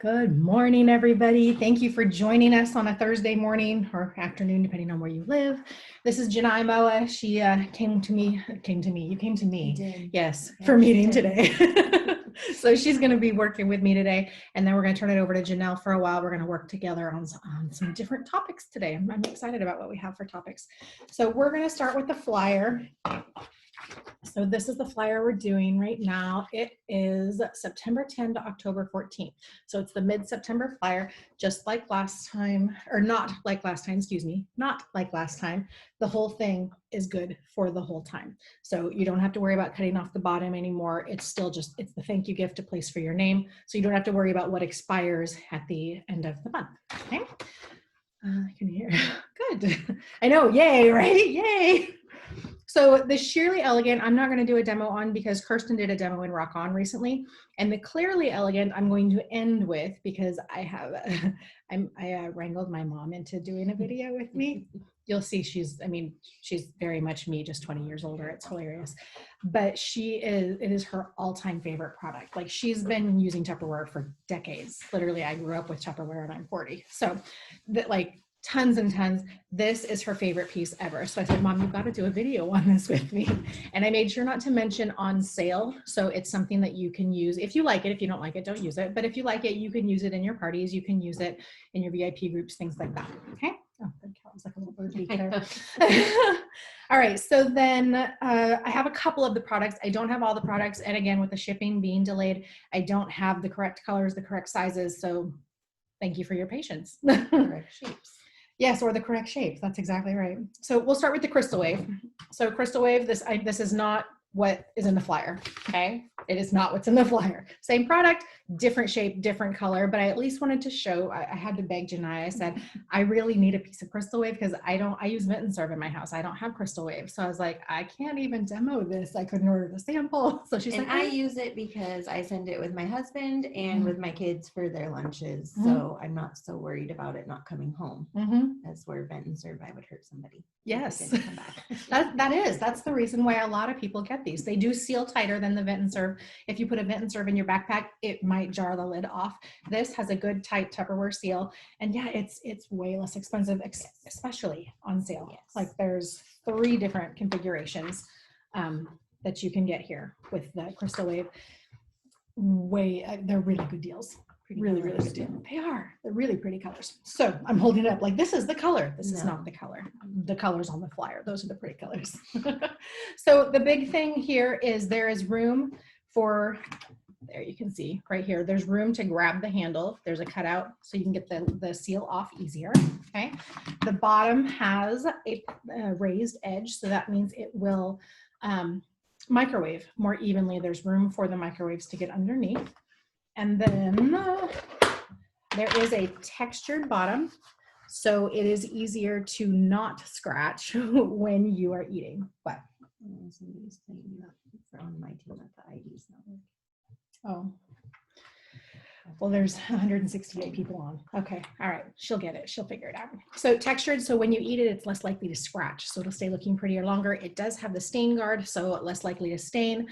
Good morning, everybody. Thank you for joining us on a Thursday morning or afternoon, depending on where you live. This is Janelle. She you came to me. Yes, for meeting today. So she's going to be working with me today, and then we're going to turn it over to Janelle for a while. We're going to work together on some different topics today. I'm excited about what we have for topics. So we're going to start with the flyer. So this is the flyer we're doing right now. It is September 10 to October 14th. So it's the mid-September flyer, just like last time, or not like last time, excuse me, not like last time. The whole thing is good for the whole time. So you don't have to worry about cutting off the bottom anymore. It's still just, it's the thank you gift to place for your name. So you don't have to worry about what expires at the end of the month, okay? Can you hear? Good. I know, yay, right? Yay. So the Sheerly Elegant, I'm not going to do a demo on because Kirsten did a demo in Rock On recently. And the Clearly Elegant, I'm going to end with because I wrangled my mom into doing a video with me. You'll see she's very much me, just 20 years older. It's hilarious. But it is her all-time favorite product. Like, she's been using Tupperware for decades. Literally, I grew up with Tupperware and I'm 40. So that, like, tons and tons. This is her favorite piece ever. So I said, Mom, you've got to do a video on this with me. And I made sure not to mention on sale. So it's something that you can use if you like it. If you don't like it, don't use it. But if you like it, you can use it in your parties. You can use it in your VIP groups, things like that. Okay. Oh, that was like a little bird beak there. All right. So then I have a couple of the products. I don't have all the products. And again, with the shipping being delayed, I don't have the correct colors, the correct sizes. So thank you for your patience. Correct shapes. Yes, or the correct shape. That's exactly right. So we'll start with the Crystal Wave. So Crystal Wave, this is not what is in the flyer, okay? It is not what's in the flyer. Same product, different shape, different color, but I at least wanted to show, I had to beg Janelle. I said, I really need a piece of Crystal Wave because I use Mint and Serve in my house. I don't have Crystal Wave. So I was like, I can't even demo this. I couldn't order the sample. So she's like, I use it because I send it with my husband and with my kids for their lunches. So I'm not so worried about it not coming home. That's where Mint and Serve, I would hurt somebody. Yes, that's the reason why a lot of people get these. They do seal tighter than the Vent and Serve. If you put a Vent and Serve in your backpack, it might jar the lid off. This has a good tight Tupperware seal, and yeah, it's way less expensive, especially on sale. Yes. Like, there's 3 different configurations that you can get here with the Crystal Wave. They're really good deals. Really good deal. They are. They're really pretty colors. So I'm holding it up like, this is the color. This is not the color. The colors on the flyer. Those are the pretty colors. So the big thing here is there is room for, there you can see right here, there's room to grab the handle. There's a cutout so you can get the seal off easier. Okay. The bottom has a raised edge. So that means it will microwave more evenly. There's room for the microwaves to get underneath. And then there is a textured bottom, so it is easier to not scratch when you are eating. But somebody's saying that on my team that the ID's not working. Oh, well, there's 168 people on. Okay, all right, she'll get it. She'll figure it out. So textured, so when you eat it, it's less likely to scratch. So it'll stay looking prettier longer. It does have the stain guard, so less likely to stain.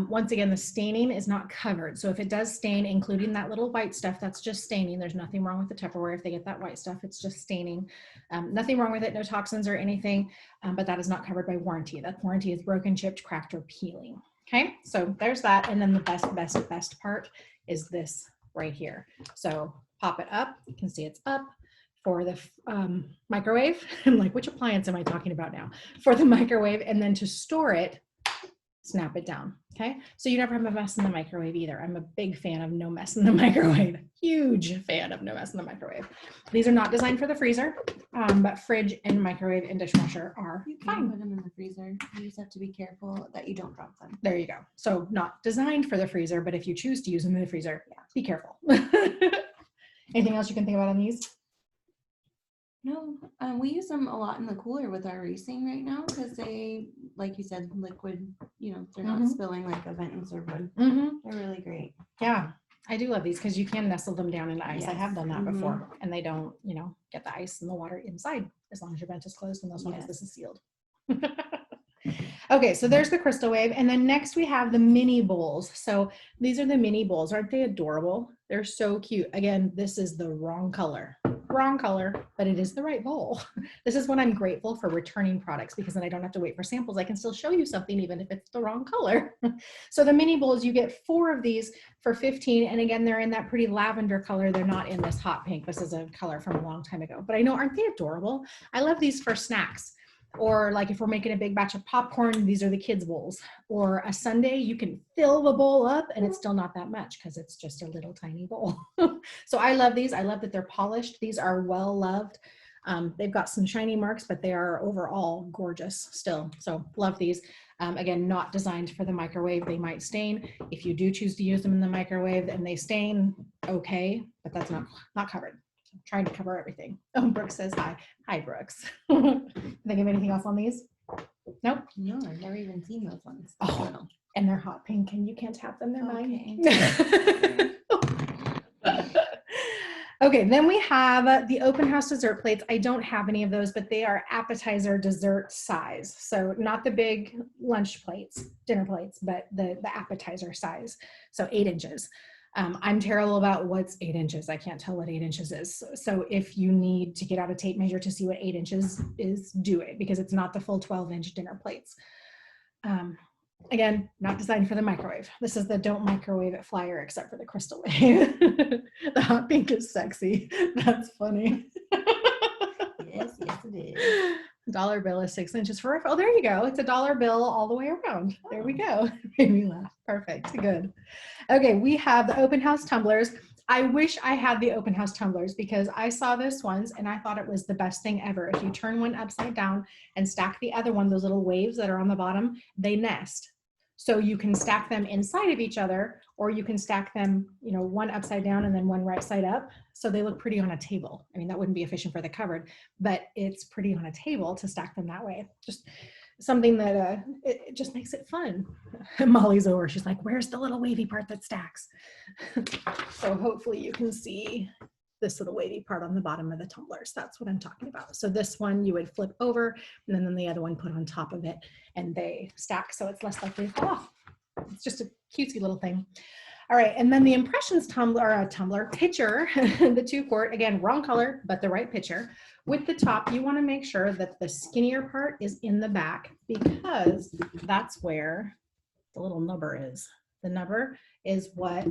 Once again, the staining is not covered. So if it does stain, including that little white stuff, that's just staining. There's nothing wrong with the Tupperware. If they get that white stuff, it's just staining. Nothing wrong with it, no toxins or anything, but that is not covered by warranty. That warranty is broken, chipped, cracked, or peeling. Okay, so there's that. And then the best part is this right here. So pop it up. You can see it's up for the microwave. I'm like, which appliance am I talking about now? For the microwave, and then to store it, snap it down. Okay, so you never have a mess in the microwave either. I'm a big fan of no mess in the microwave. Huge fan of no mess in the microwave. These are not designed for the freezer, but fridge and microwave and dishwasher are fine. Put them in the freezer. You just have to be careful that you don't drop them. There you go. So not designed for the freezer, but if you choose to use them in the freezer, be careful. Anything else you can think about on these? No, we use them a lot in the cooler with our racing right now because they, like you said, liquid, they're not spilling like a Vent and Serve would. They're really great. Yeah, I do love these because you can nestle them down into ice. Yes. I have done that before, and they don't, get the ice and the water inside as long as your vent is closed and those ones, this is sealed. Okay, so there's the crystal wave. And then next we have the mini bowls. So these are the mini bowls. Aren't they adorable? They're so cute. Again, this is the wrong color, but it is the right bowl. This is when I'm grateful for returning products, because then I don't have to wait for samples. I can still show you something even if it's the wrong color. So the mini bowls, you get 4 of these for 15. And again, they're in that pretty lavender color. They're not in this hot pink. This is a color from a long time ago, but I know, aren't they adorable? I love these for snacks. Or like if we're making a big batch of popcorn, these are the kids' bowls. Or a sundae, you can fill the bowl up and it's still not that much because it's just a little tiny bowl. So I love these. I love that they're polished. These are well loved. They've got some shiny marks, but they are overall gorgeous still. So love these. Again, not designed for the microwave. They might stain. If you do choose to use them in the microwave and they stain, okay, but that's not covered. Trying to cover everything. Oh, Brooks says hi. Hi, Brooks. Think of anything else on these? Nope. No, I've never even seen those ones. Oh, no. And they're hot pink and you can't have them. They're mine. Okay, then we have the open house dessert plates. I don't have any of those, but they are appetizer dessert size. So not the big lunch plates, dinner plates, but the appetizer size. So 8 inches. I'm terrible about what's 8 inches. I can't tell what 8 inches is. So if you need to get out a tape measure to see what 8 inches is, do it, because it's not the full 12-inch dinner plates. Again, not designed for the microwave. This is the don't microwave it flyer, except for the crystal wave. The hot pink is sexy. That's funny. Yes, it is. Dollar bill is 6 inches for, oh, there you go. It's a dollar bill all the way around. There we go. Made me laugh. Perfect. Good. Okay, we have the open house tumblers. I wish I had the open house tumblers because I saw this once and I thought it was the best thing ever. If you turn one upside down and stack the other one, those little waves that are on the bottom, they nest. So you can stack them inside of each other, or you can stack them, you know, one upside down and then one right side up. So they look pretty on a table. I mean, that wouldn't be efficient for the cupboard, but it's pretty on a table to stack them that way. Just something that it just makes it fun. Molly's over. She's like, where's the little wavy part that stacks? So hopefully you can see this little wavy part on the bottom of the tumblers. That's what I'm talking about. So this one you would flip over and then the other one put on top of it and they stack so it's less likely to fall off. It's just a cutesy little thing. All right, and then the impressions tumbler pitcher, the 2-quart, again, wrong color, but the right pitcher. With the top, you want to make sure that the skinnier part is in the back because that's where the little nubber is. The nubber is what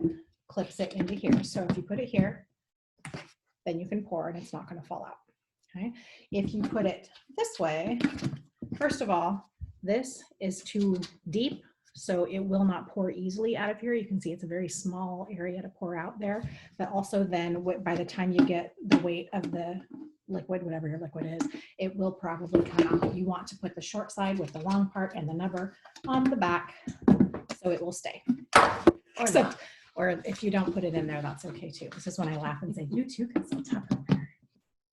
clips it into here. So if you put it here, then you can pour and it's not going to fall out. Okay. If you put it this way, first of all, this is too deep, so it will not pour easily out of here. You can see it's a very small area to pour out there, but also then by the time you get the weight of the liquid, whatever your liquid is, it will probably come out. You want to put the short side with the long part and the nubber on the back so it will stay. Or if you don't put it in there, that's okay too. This is when I laugh and say, you too can still tap it there.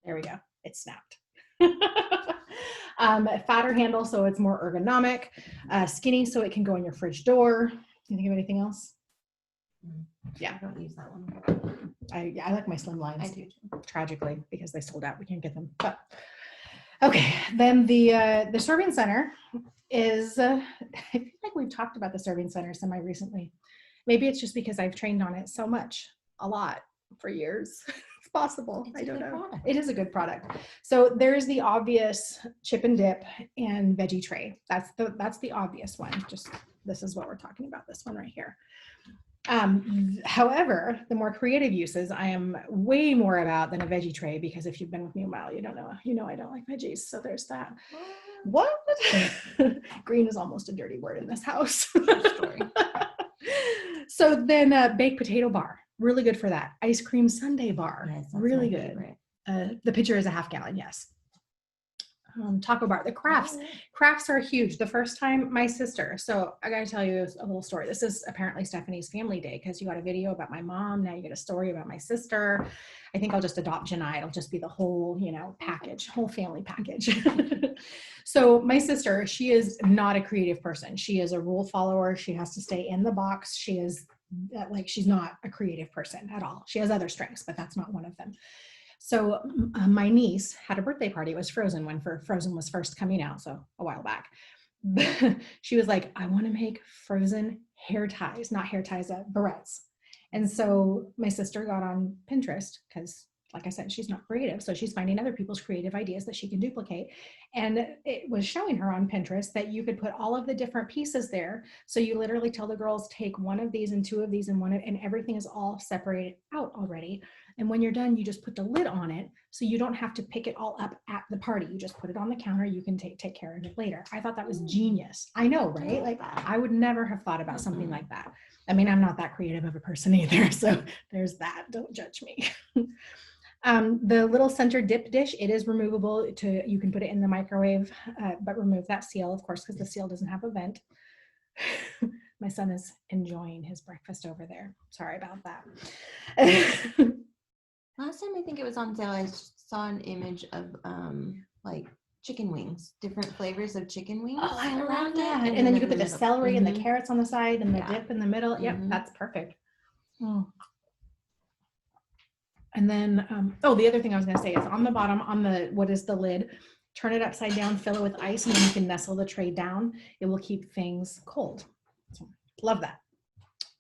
There we go. It snapped. Fatter handle, so it's more ergonomic. Skinny, so it can go in your fridge door. Can you think of anything else? Yeah. I don't use that one. I like my slim lines. I do too. Tragically, because they sold out. We can't get them. But okay, then the serving center is, I feel like we've talked about the serving center semi-recently. Maybe it's just because I've trained on it so much, a lot, for years. It's possible. I don't know. Product. It is a good product. So there's the obvious chip and dip and veggie tray. That's the obvious one. Just this is what we're talking about. This one right here. However, the more creative uses I am way more about than a veggie tray, because if you've been with me a while, you know I don't like veggies. So there's that. What? Green is almost a dirty word in this house. Story. So then baked potato bar, really good for that. Ice cream sundae bar, Yes, really good. The pitcher is a half gallon, yes. Taco bar, the crafts are huge. The first time my sister, so I gotta tell you a little story. This is apparently Stephanie's family day, because you got a video about my mom, now you get a story about my sister. I think I'll just adopt Janelle. It'll just be the whole, package, whole family package. So my sister, she is not a creative person. She is a rule follower. She has to stay in the box. She is she's not a creative person at all. She has other strengths, but that's not one of them. So my niece had a birthday party. It was Frozen when Frozen was first coming out, so a while back. she was like, I want to make frozen hair ties, not hair ties, barrettes. And so my sister got on Pinterest because, like I said, she's not creative. So she's finding other people's creative ideas that she can duplicate. And it was showing her on Pinterest that you could put all of the different pieces there. So you literally tell the girls, take one of these and two of these and one, and everything is all separated out already. And when you're done, you just put the lid on it. So you don't have to pick it all up at the party. You just put it on the counter. You can take care of it later. I thought that was genius. I know, right? Like I would never have thought about something like that. I mean, I'm not that creative of a person either. So there's that. Don't judge me. The little center dip dish, it is removable. You can put it in the microwave, but remove that seal, of course, because the seal doesn't have a vent. My son is enjoying his breakfast over there. Sorry about that. Last time I think it was on sale, I saw an image of like chicken wings, different flavors of chicken wings. Oh, I love that. And then you could put the celery and the carrots on the side and the dip in the middle. Yep, that's perfect. And then, the other thing I was going to say is on the bottom, on the, what is the lid, turn it upside down, fill it with ice, and then you can nestle the tray down. It will keep things cold. So, love that.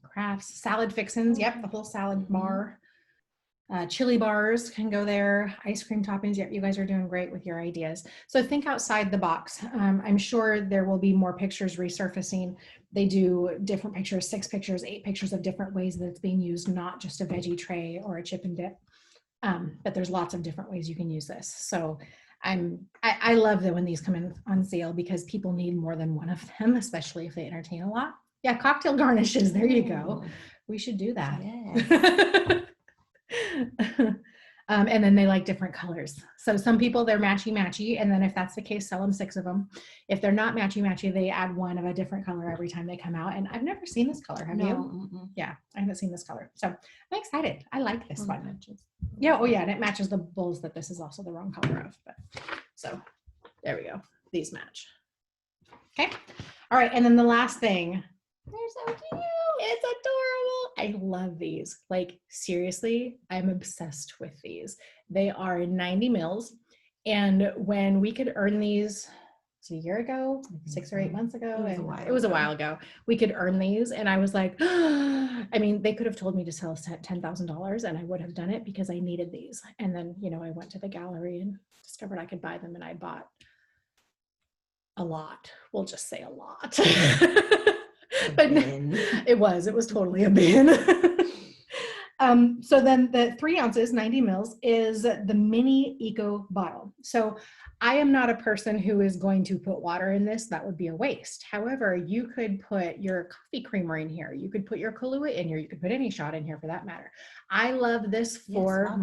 Crafts, salad fixins. Yep, the whole salad bar. Chili bars can go there. Ice cream toppings. Yep, you guys are doing great with your ideas. So think outside the box. I'm sure there will be more pictures resurfacing. They do different pictures, 6 pictures, 8 pictures of different ways that it's being used, not just a veggie tray or a chip and dip. But there's lots of different ways you can use this. So I love that when these come in on sale because people need more than one of them, especially if they entertain a lot. Yeah, cocktail garnishes. There you go. We should do that. Yes. And then they like different colors. So some people, they're matchy-matchy. And then if that's the case, sell them 6 of them. If they're not matchy-matchy, they add one of a different color every time they come out. And I've never seen this color. Have you? Yeah, I haven't seen this color. So I'm excited. I like this one. Matches. Yeah. Oh yeah. And it matches the bowls that this is also the wrong color of. But so there we go. These match. Okay. All right. And then the last thing. They're so cute. It's adorable. I love these. Like, seriously, I'm obsessed with these. They are 90 mils. And when we could earn these, a year ago, 6 or 8 months ago, it was a while ago, we could earn these. And I was like, I mean, they could have told me to sell $10,000 and I would have done it because I needed these. And then, I went to the gallery and discovered I could buy them, and I bought a lot. We'll just say a lot. But it was totally a bin. So then the 3 ounces, 90 mils, is the mini eco bottle. So I am not a person who is going to put water in this. That would be a waste. However, you could put your coffee creamer in here. You could put your Kahlua in here. You could put any shot in here for that matter. I love this for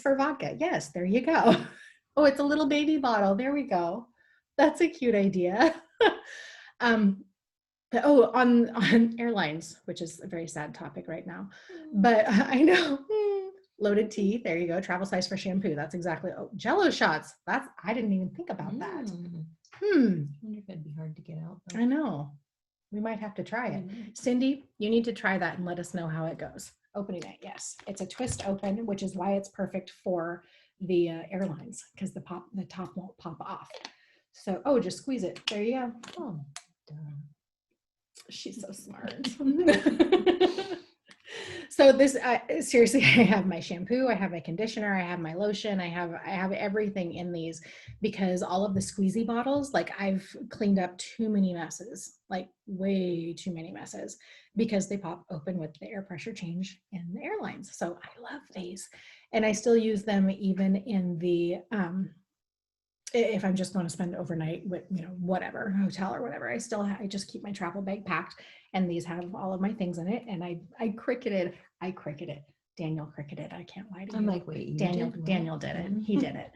for vodka. Yes, there you go. Oh, it's a little baby bottle. There we go. That's a cute idea. On airlines, which is a very sad topic right now, but I know loaded tea. There you go. Travel size for shampoo. That's exactly. Oh, Jello shots. I didn't even think about that. I wonder if it'd be hard to get out, though. I know. We might have to try it. Cindy, you need to try that and let us know how it goes. Opening it. Yes, it's a twist open, which is why it's perfect for the airlines, because the top won't pop off. So, just squeeze it. There you go. Oh, duh. She's so smart. So this, seriously, I have my shampoo, I have my conditioner, I have my lotion, I have everything in these, because all of the squeezy bottles, like, I've cleaned up too many messes, like way too many messes, because they pop open with the air pressure change in the airlines. So I love these, and I still use them even in the if I'm just going to spend overnight with, whatever, hotel or whatever, I just keep my travel bag packed, and these have all of my things in it. And I cricketed. Daniel cricketed. I can't lie to you. I'm like, wait, Daniel did it. He did it.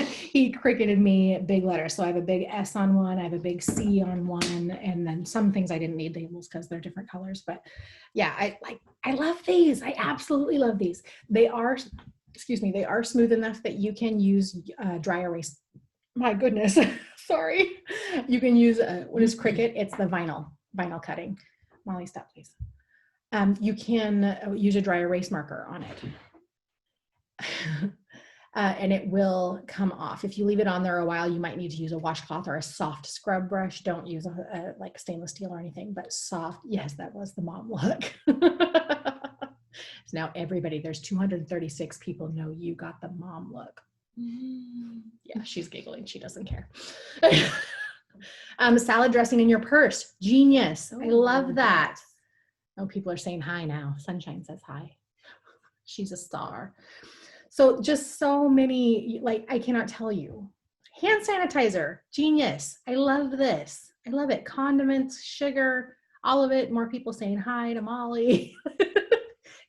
He cricketed me big letters. So I have a big S on one. I have a big C on one. And then some things I didn't need labels because they're different colors. But yeah, I love these. I absolutely love these. They are smooth enough that you can use dry erase. My goodness, sorry. You can use, what is Cricut? It's the vinyl cutting. Molly, stop, please. You can use a dry erase marker on it. and it will come off. If you leave it on there a while, you might need to use a washcloth or a soft scrub brush. Don't use like stainless steel or anything, but soft. Yes, that was the mom look. So now everybody, there's 236 people know you got the mom look. Yeah, she's giggling. She doesn't care. Salad dressing in your purse. Genius. I love that. Oh, people are saying hi now. Sunshine says hi. She's a star. So just so many, like, I cannot tell you. Hand sanitizer. Genius. I love this. I love it. Condiments, sugar, all of it. More people saying hi to Molly.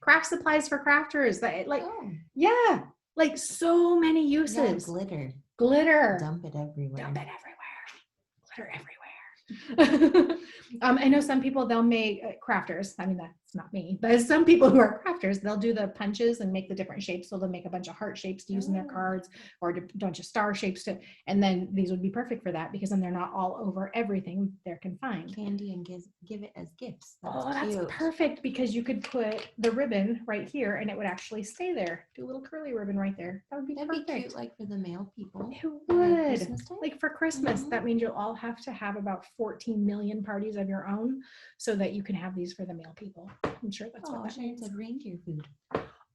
Craft supplies for crafters. Like, yeah, like so many uses. Yeah, glitter. Glitter. Dump it everywhere. Dump it everywhere. Glitter everywhere. I know some people, they'll make crafters. I mean, that's not me, but some people who are crafters, they'll do the punches and make the different shapes. So they'll make a bunch of heart shapes to use in their cards, or a bunch of star shapes to, and then these would be perfect for that because then they're not all over everything. They're confined. Candy and give it as gifts. That's perfect because you could put the ribbon right here and it would actually stay there. Do a little curly ribbon right there. That would be perfect. That'd be cute, like for the male people. It would. Like for Christmas, that means you'll all have to have about 14 million parties of your own so that you can have these for the male people. I'm sure that's what that means. It's reindeer food.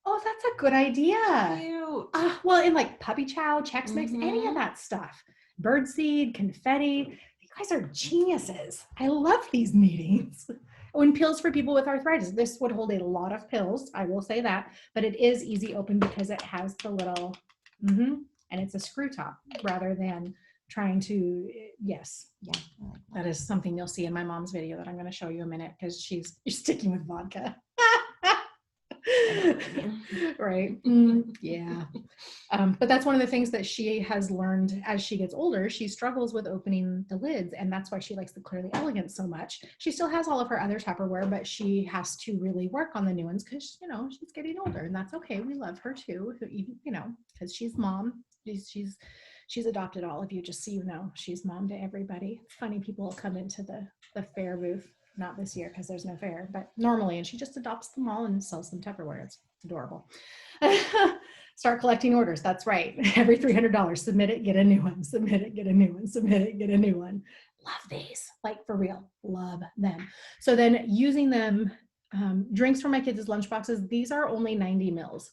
Oh, that's a good idea. Cute. Well, in like puppy chow, Chex Mix, any of that stuff. Birdseed, confetti. You guys are geniuses. I love these meetings. When pills for people with arthritis, this would hold a lot of pills. I will say that, but it is easy open because it has the little, and it's a screw top rather than trying to, yes. Yeah, that is something you'll see in my mom's video that I'm going to show you a minute because she's sticking with vodka. Right. Yeah. But that's one of the things that she has learned as she gets older. She struggles with opening the lids, and that's why she likes the Clearly Elegant so much. She still has all of her other Tupperware, but she has to really work on the new ones because, she's getting older, and that's okay. We love her too, because she's mom. She's adopted all of you, just so you know. She's mom to everybody. It's funny, people will come into the fair booth. Not this year because there's no fair, but normally, and she just adopts them all and sells them Tupperware. It's adorable. Start collecting orders. That's right. Every $300, submit it, get a new one. Submit it, get a new one. Submit it, get a new one. Love these, like for real. Love them. So then using them, drinks for my kids' lunchboxes. These are only 90 mils.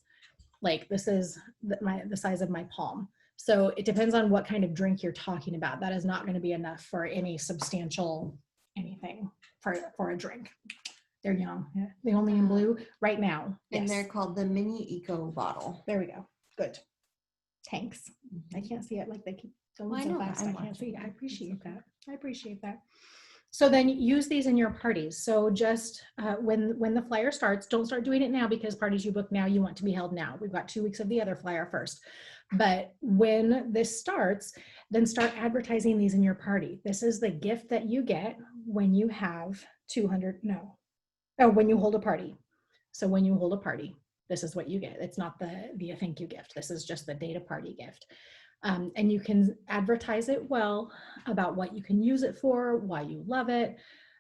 Like this is the size of my palm. So it depends on what kind of drink you're talking about. That is not going to be enough for any substantial anything for a drink. They're young. Yeah. The only in blue right now. And they're called the mini eco bottle. There we go. Good. Thanks. I can't see it, like they keep going so fast. I can't see. I appreciate that. I appreciate that. So then use these in your parties. So just when the flyer starts, don't start doing it now because parties you book now, you want to be held now. We've got 2 weeks of the other flyer first. But when this starts, then start advertising these in your party. This is the gift that you get when you have when you hold a party. So when you hold a party, this is what you get. It's not the thank you gift. This is just the data party gift. And you can advertise it well about what you can use it for, why you love it.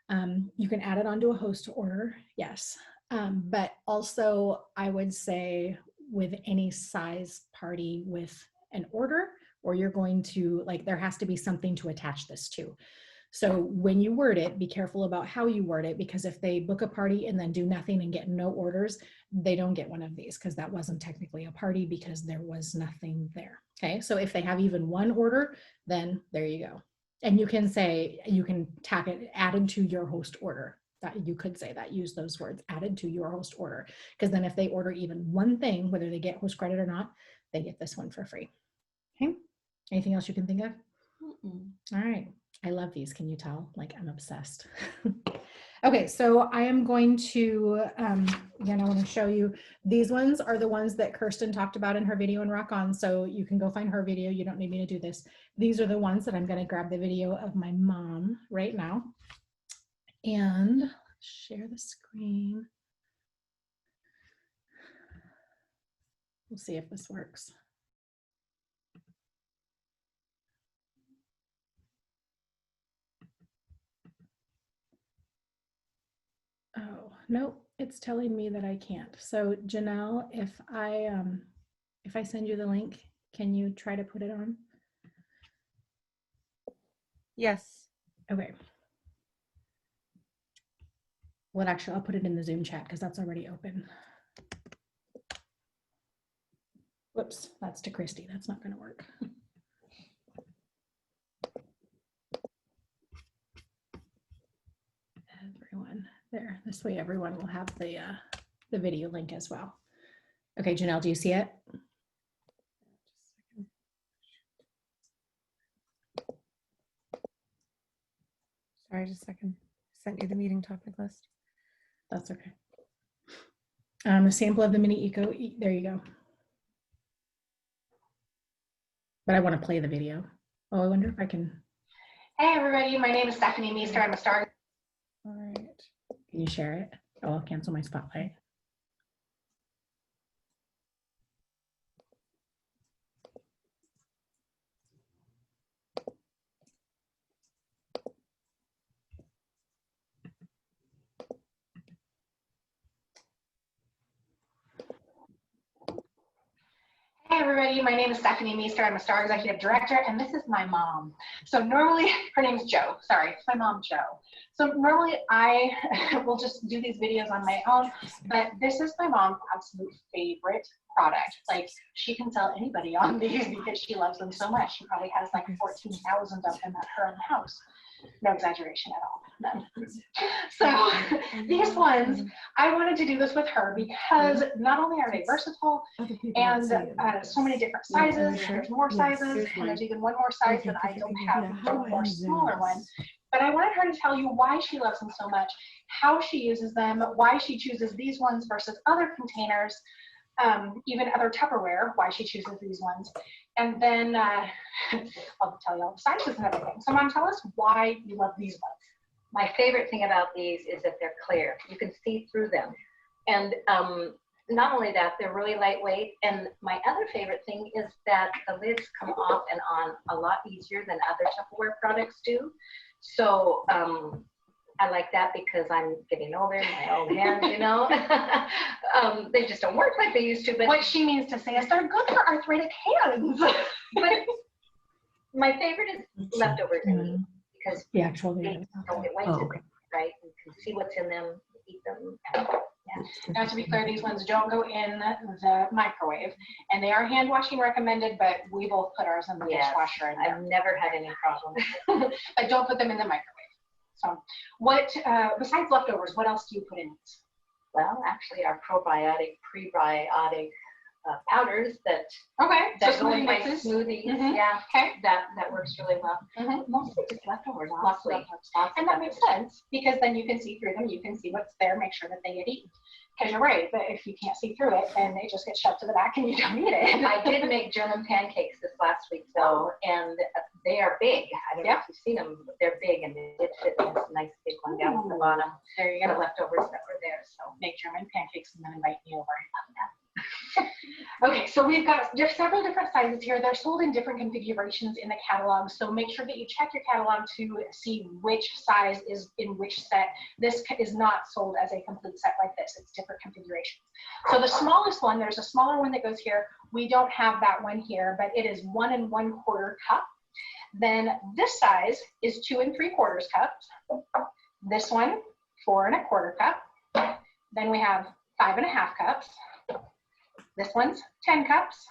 You can add it onto a host order, yes. But also I would say with any size party with an order, or you're going to, like, there has to be something to attach this to. So when you word it, be careful about how you word it, because if they book a party and then do nothing and get no orders, they don't get one of these because that wasn't technically a party because there was nothing there. Okay, so if they have even one order, then there you go. And you can say, you can tack it added to your host order. That you could say that, use those words, added to your host order, because then if they order even one thing, whether they get host credit or not, they get this one for free. Okay, anything else you can think of? All right, I love these. Can you tell? Like, I'm obsessed. Okay, so I am going to, again, I want to show you, these ones are the ones that Kirsten talked about in her video in Rock On, so you can go find her video. You don't need me to do this. These are the ones that I'm going to grab the video of my mom right now. And share the screen. We'll see if this works. Oh, no, it's telling me that I can't. So Janelle, if I If I send you the link, can you try to put it on? Yes. Okay. Well, actually, I'll put it in the Zoom chat because that's already open. Whoops, that's to Christy. That's not going to work. Everyone there. This way, everyone will have the video link as well. Okay, Janelle, do you see it? Sorry, just a second. Sent you the meeting topic list. That's okay. A sample of the mini eco. There you go. But I want to play the video. Oh, I wonder if I can. Hey everybody, my name is Stephanie Meester. I'm a star. All right. Can you share it? Oh, I'll cancel my spotlight. Hey everybody, my name is Stephanie Meester. I'm a star executive director, and this is my mom. So normally, her name's Joe. Sorry, it's my mom, Joe. So normally I will just do these videos on my own, but this is my mom's absolute favorite product. Like, she can sell anybody on these because she loves them so much. She probably has like 14,000 of them at her own house. No exaggeration at all. None. So these ones, I wanted to do this with her because not only are they versatile and so many different sizes, there's more sizes, and there's even one more size that I don't have, one more smaller one. But I wanted her to tell you why she loves them so much, how she uses them, why she chooses these ones versus other containers, even other Tupperware, why she chooses these ones. And then I'll tell you all the sizes and everything. So Mom, tell us why you love these ones. My favorite thing about these is that they're clear. You can see through them. And not only that, they're really lightweight. And my other favorite thing is that the lids come off and on a lot easier than other Tupperware products do. So I like that because I'm getting older, my old hands, you know. They just don't work like they used to. But what she means to say is they're good for arthritic hands. But my favorite is leftovers and meat because The actual they video. don't get wasted, right? You can see what's in them, eat them. And, yeah. Now, to be clear, these ones don't go in the microwave, and they are hand washing recommended, but we both put ours in the dishwasher. In there. I've never had any problem. But don't put them in the microwave. So what, besides leftovers, what else do you put in it? Well, actually, our probiotic, prebiotic powders that So go in my mixes. smoothies. Mhm. Yeah, Okay. that works really well. Mostly just leftovers, honestly. And that makes sense because then you can see through them. You can see what's there, make sure that they get eaten. Because you're right, but if you can't see through it, then they just get shoved to the back and you don't eat it. I did make German pancakes this last week, though, and they are big. I don't know if you've seen them, but they're big, and they did fit in this nice big one down at the bottom. There you The go. leftovers that were there, so. Make German pancakes and then invite me over. Okay, so we've got several different sizes here. They're sold in different configurations in the catalog, so make sure that you check your catalog to see which size is in which set. This is not sold as a complete set like this. It's different configurations. So the smallest one, there's a smaller one that goes here. We don't have that one here, but it is 1 1/4 cup. Then this size is 2 3/4 cups. This one, 4 1/4 cup. Then we have 5 1/2 cups. This one's 10 cups.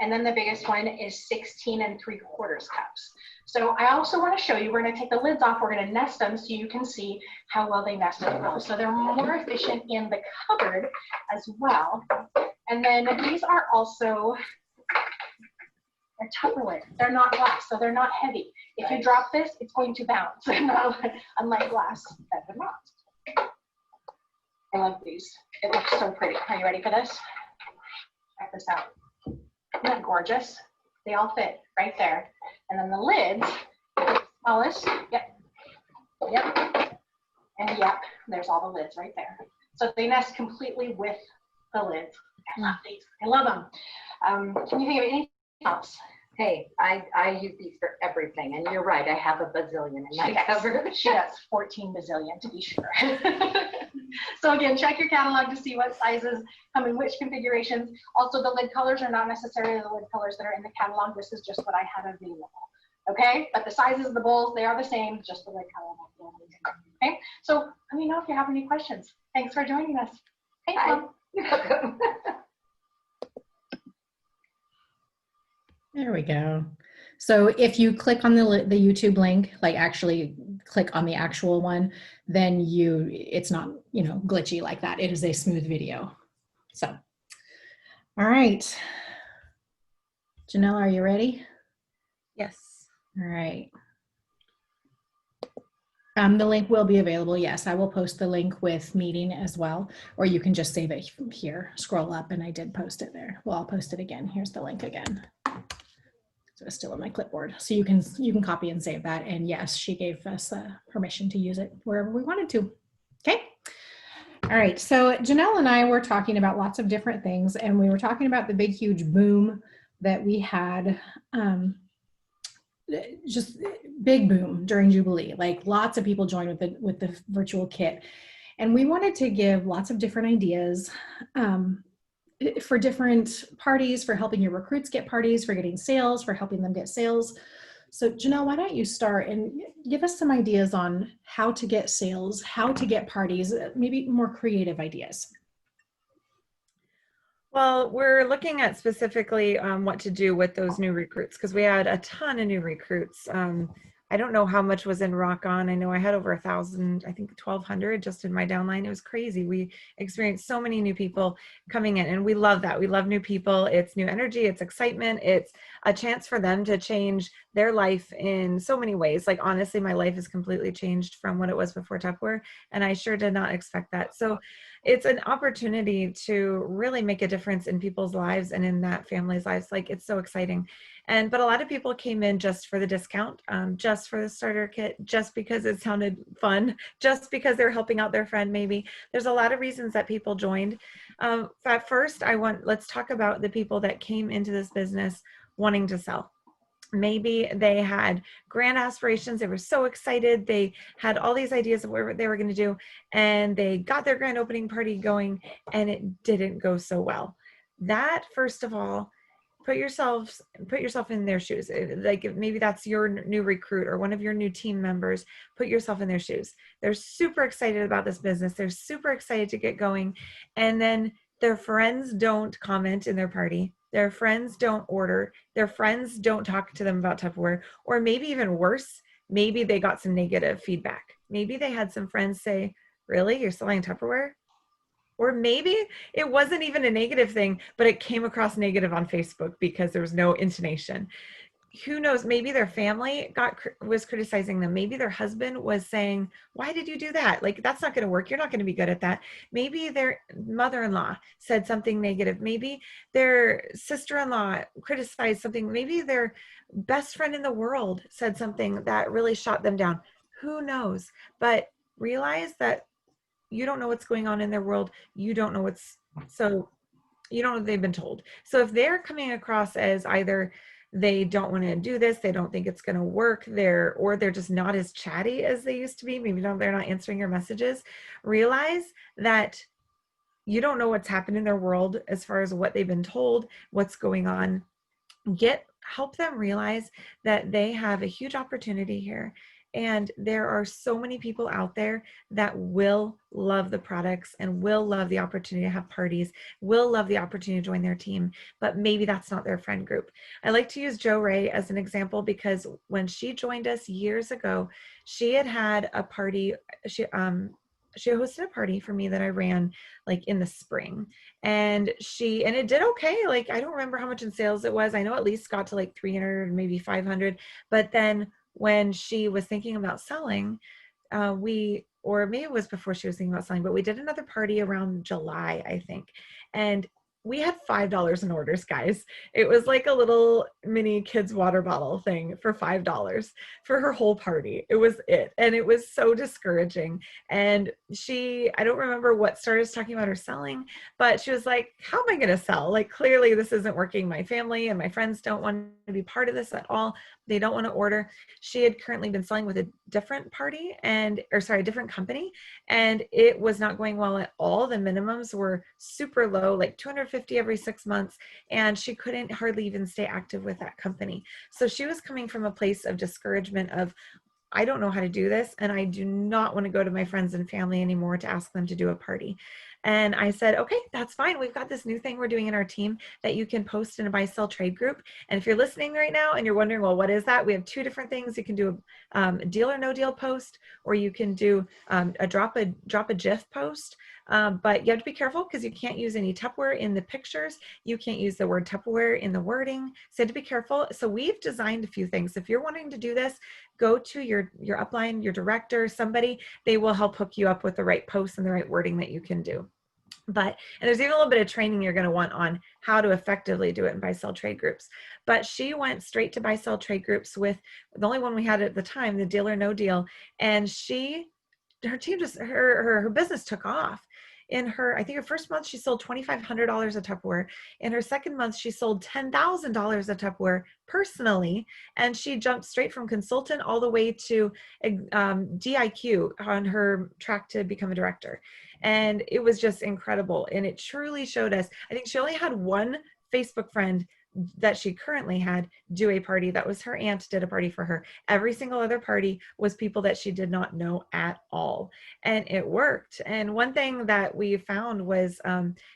And then the biggest one is 16 3/4 cups. So I also want to show you, we're going to take the lids off, we're going to nest them so you can see how well they nest as well. So they're more efficient in the cupboard as well. And then these are also, they're Tupperware. They're not glass, so they're not heavy. If you drop this, it's going to bounce, unlike glass that would not. I love these. It looks so pretty. Are you ready for this? Check this out. Isn't that gorgeous? They all fit right there. And then the lids, smallest, yep, and yep, there's all the lids right there. So they nest completely with the lids. I love these. I love them. Can you think of anything else Hey, I use these for everything, and you're right, I have a bazillion in my She does. cupboard. She does 14 bazillion to be sure. So again, check your catalog to see what sizes come in which configurations. Also, the lid colors are not necessarily the lid colors that are in the catalog. This is just what I have available. Okay, but the sizes of the bowls, they are the same, just the lid color. Okay, so let me know if you have any questions. Thanks for joining us. Thanks, Mom. You're welcome. There we go. So if you click on the YouTube link, like actually click on the actual one, then it's not, glitchy like that. It is a smooth video. So, all right. Janelle, are you ready? Yes. All right. The link will be available. Yes, I will post the link with meeting as well, or you can just save it here. Scroll up, and I did post it there. Well, I'll post it again. Here's the link again. So it's still on my clipboard, so you can copy and save that. And yes, she gave us permission to use it wherever we wanted to. Okay. All right. So Janelle and I were talking about lots of different things, and we were talking about the big, huge boom that we had. Just big boom during Jubilee. Like lots of people joined with the virtual kit, and we wanted to give lots of different ideas. For different parties, for helping your recruits get parties, for getting sales, for helping them get sales. So Janelle, why don't you start and give us some ideas on how to get sales, how to get parties, maybe more creative ideas. Well, we're looking at specifically what to do with those new recruits, because we had a ton of new recruits. I don't know how much was in Rock On. I know I had over 1,000, I think 1,200 just in my downline. It was crazy. We experienced so many new people coming in, and we love that. We love new people. It's new energy. It's excitement. It's a chance for them to change their life in so many ways. Like, honestly, my life has completely changed from what it was before Tupperware, and I sure did not expect that. So it's an opportunity to really make a difference in people's lives and in that family's lives. Like, it's so exciting. But a lot of people came in just for the discount, just for the starter kit, just because it sounded fun, just because they're helping out their friend. Maybe there's a lot of reasons that people joined. At first, let's talk about the people that came into this business wanting to sell. Maybe they had grand aspirations. They were so excited. They had all these ideas of what they were going to do, and they got their grand opening party going, and it didn't go so well. That, first of all, put yourself in their shoes. Like, if maybe that's your new recruit or one of your new team members, put yourself in their shoes. They're super excited about this business. They're super excited to get going. And then their friends don't comment in their party. Their friends don't order. Their friends don't talk to them about Tupperware. Or maybe even worse, maybe they got some negative feedback. Maybe they had some friends say, "Really? You're selling Tupperware?" Or maybe it wasn't even a negative thing, but it came across negative on Facebook because there was no intonation. Who knows? Maybe their family was criticizing them. Maybe their husband was saying, "Why did you do that? Like, that's not going to work. You're not going to be good at that." Maybe their mother-in-law said something negative. Maybe their sister-in-law criticized something. Maybe their best friend in the world said something that really shot them down. Who knows? But realize that you don't know what's going on in their world. You don't know what they've been told. So if they're coming across as either they don't want to do this, they don't think it's going to work, or they're just not as chatty as they used to be, maybe they're not answering your messages, realize that you don't know what's happened in their world as far as what they've been told, what's going on. Help them realize that they have a huge opportunity here. And there are so many people out there that will love the products and will love the opportunity to have parties, will love the opportunity to join their team, but maybe that's not their friend group. I like to use Jo Ray as an example because when she joined us years ago, she had a party. She hosted a party for me that I ran like in the spring, and it did okay. Like, I don't remember how much in sales it was. I know at least got to like 300, maybe 500. But then when she was thinking about selling, or maybe it was before she was thinking about selling, but we did another party around July, I think. And we had $5 in orders, guys. It was like a little mini kids water bottle thing for $5 for her whole party. It was it. And it was so discouraging. And I don't remember what started talking about her selling, but she was like, how am I going to sell? Like, clearly this isn't working. My family and my friends don't want to be part of this at all. They don't want to order. She had currently been selling with a different different company, and it was not going well at all. The minimums were super low, like 250 every 6 months, and she couldn't hardly even stay active with that company. So she was coming from a place of discouragement of, I don't know how to do this, and I do not want to go to my friends and family anymore to ask them to do a party. And I said, okay, that's fine. We've got this new thing we're doing in our team that you can post in a buy sell trade group. And if you're listening right now and you're wondering, well, what is that? We have two different things. You can do a deal or no deal post, or you can do a drop a GIF post. But you have to be careful because you can't use any Tupperware in the pictures. You can't use the word Tupperware in the wording. So you have to be careful. So we've designed a few things. If you're wanting to do this, go to your upline, your director, somebody. They will help hook you up with the right posts and the right wording that you can do. And there's even a little bit of training you're going to want on how to effectively do it in buy sell trade groups. But she went straight to buy sell trade groups with the only one we had at the time, the deal or no deal. And her team her business took off. I think her first month, she sold $2,500 of Tupperware. In her second month, she sold $10,000 of Tupperware personally. And she jumped straight from consultant all the way to DIQ on her track to become a director. And it was just incredible. And it truly showed us, I think she only had one Facebook friend that she currently had do a party. That was her aunt did a party for her. Every single other party was people that she did not know at all. And it worked. And one thing that we found was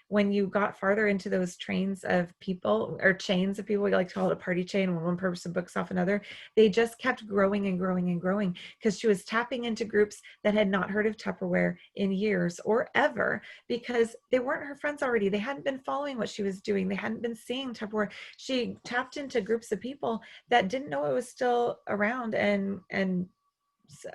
when you got farther into those trains of people, or chains of people, we like to call it a party chain, when one person books off another, they just kept growing and growing and growing because she was tapping into groups that had not heard of Tupperware in years or ever, because they weren't her friends already. They hadn't been following what she was doing. They hadn't been seeing Tupperware. She tapped into groups of people that didn't know it was still around and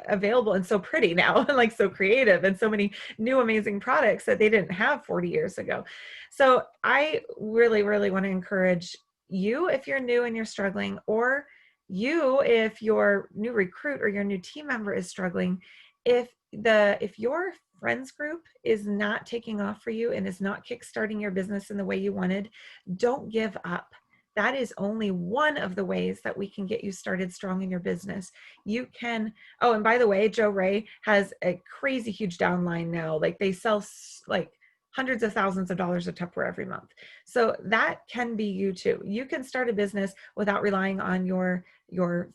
available and so pretty now, and like so creative, and so many new amazing products that they didn't have 40 years ago. So I really, really want to encourage you, if you're new and you're struggling, or you, if your new recruit or your new team member is struggling, if your friends group is not taking off for you and is not kickstarting your business in the way you wanted, don't give up. That is only one of the ways that we can get you started strong in your business. You can, oh, and by the way, Joe Ray has a crazy huge downline now. Like, they sell like hundreds of thousands of dollars of Tupperware every month. So that can be you too. You can start a business without relying on your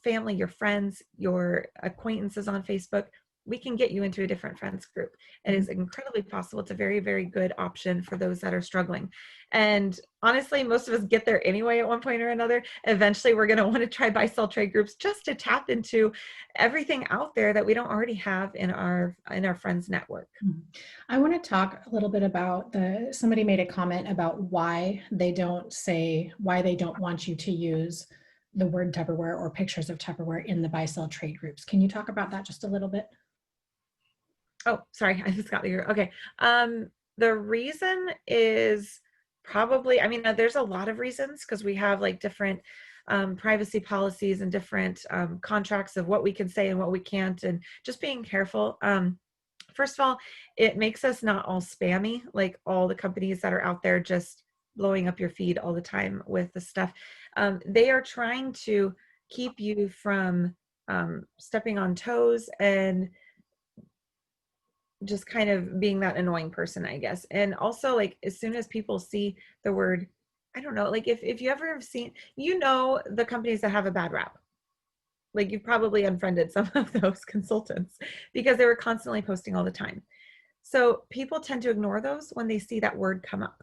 family, your friends, your acquaintances on Facebook. We can get you into a different friends group. It is incredibly possible. It's a very, very good option for those that are struggling. And honestly, most of us get there anyway at one point or another. Eventually, we're going to want to try buy sell trade groups just to tap into everything out there that we don't already have in our friends network. I want to talk a little bit about somebody made a comment about why they don't want you to use the word Tupperware or pictures of Tupperware in the buy sell trade groups. Can you talk about that just a little bit? Oh, sorry. I just got your, okay. The reason is probably, I mean, there's a lot of reasons, because we have like different privacy policies and different contracts of what we can say and what we can't, and just being careful. First of all, it makes us not all spammy, like all the companies that are out there just blowing up your feed all the time with the stuff. They are trying to keep you from stepping on toes and just kind of being that annoying person, I guess. And also, like, as soon as people see the word, I don't know, like if you ever have seen, the companies that have a bad rap, like you've probably unfriended some of those consultants because they were constantly posting all the time. So people tend to ignore those when they see that word come up.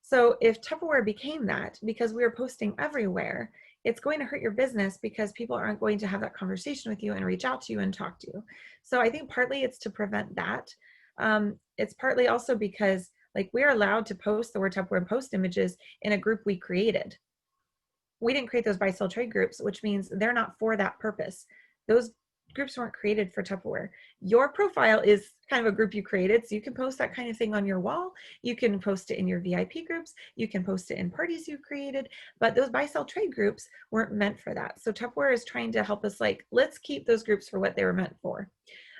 So if Tupperware became that, because we were posting everywhere, it's going to hurt your business because people aren't going to have that conversation with you and reach out to you and talk to you. So I think partly it's to prevent that. It's partly also because, like, we are allowed to post the word Tupperware and post images in a group we created. We didn't create those buy sell trade groups, which means they're not for that purpose. Those groups weren't created for Tupperware. Your profile is kind of a group you created, so you can post that kind of thing on your wall. You can post it in your VIP groups. You can post it in parties you created, but those buy, sell, trade groups weren't meant for that. So Tupperware is trying to help us, like, let's keep those groups for what they were meant for.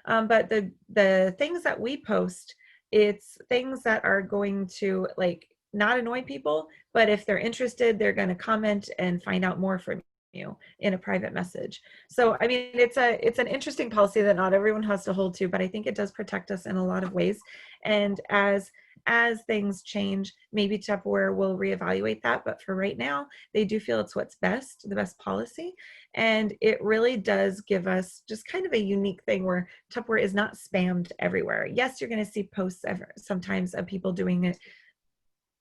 But the things that we post, it's things that are going to, like, not annoy people, but if they're interested, they're going to comment and find out more from you in a private message. So, I mean, it's an interesting policy that not everyone has to hold to, but I think it does protect us in a lot of ways. And as things change, maybe Tupperware will reevaluate that. But for right now, they do feel it's what's best, the best policy. And it really does give us just kind of a unique thing where Tupperware is not spammed everywhere. Yes, you're going to see posts sometimes of people doing it.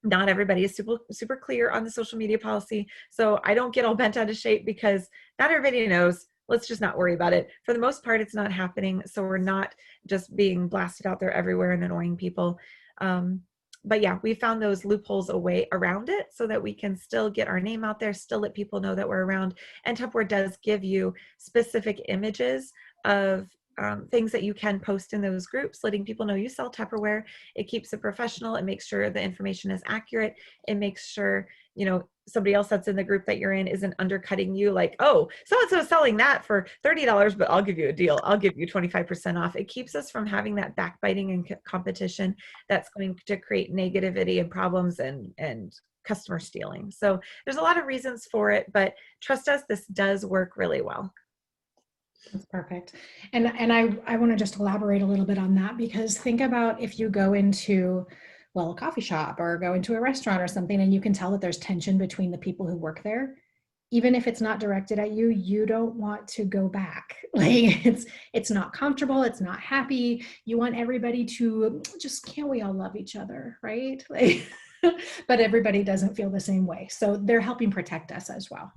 Not everybody is super clear on the social media policy. So I don't get all bent out of shape because not everybody knows. Let's just not worry about it. For the most part, it's not happening. So we're not just being blasted out there everywhere and annoying people. But yeah, we found those loopholes around it so that we can still get our name out there, still let people know that we're around. And Tupperware does give you specific images of things that you can post in those groups, letting people know you sell Tupperware. It keeps it professional. It makes sure the information is accurate. It makes sure, you know, somebody else that's in the group that you're in isn't undercutting you, like, oh, so-and-so is selling that for $30, but I'll give you a deal. I'll give you 25% off. It keeps us from having that backbiting and competition that's going to create negativity and problems and customer stealing. So there's a lot of reasons for it, but trust us, this does work really well. That's perfect. And I want to just elaborate a little bit on that, because think about if you go into, well, a coffee shop or go into a restaurant or something, and you can tell that there's tension between the people who work there. Even if it's not directed at you, you don't want to go back. Like it's not comfortable, it's not happy. You want everybody to just, can't we all love each other, right? Like, but everybody doesn't feel the same way. So they're helping protect us as well.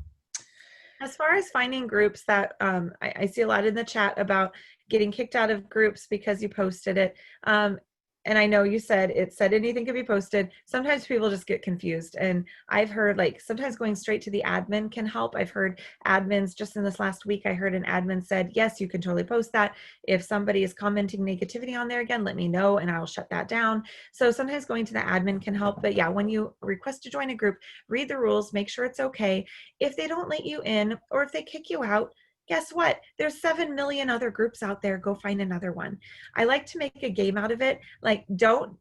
As far as finding groups that I see a lot in the chat about getting kicked out of groups because you posted it. And I know you said it said anything could be posted. Sometimes people just get confused. And I've heard, like, sometimes going straight to the admin can help. I've heard admins, just in this last week, I heard an admin said, yes, you can totally post that. If somebody is commenting negativity on there again, let me know and I'll shut that down. So sometimes going to the admin can help. But yeah, when you request to join a group, read the rules, make sure it's okay. If they don't let you in or if they kick you out, guess what? There's 7 million other groups out there. Go find another one. I like to make a game out of it. Like, don't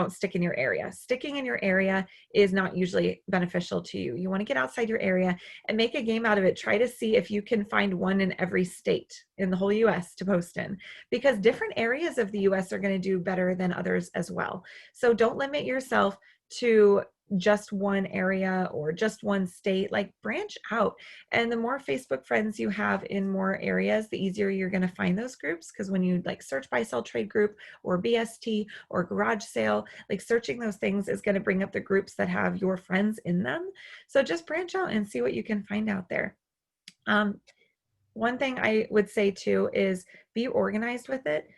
stick in your area. Sticking in your area is not usually beneficial to you. You want to get outside your area and make a game out of it. Try to see if you can find one in every state in the whole US to post in, because different areas of the US are going to do better than others as well. So don't limit yourself to just one area or just one state. Like, branch out. And the more Facebook friends you have in more areas, the easier you're going to find those groups. Because when you, like, search buy sell trade group or BST or garage sale, like, searching those things is going to bring up the groups that have your friends in them. So just branch out and see what you can find out there. One thing I would say too is be organized with it.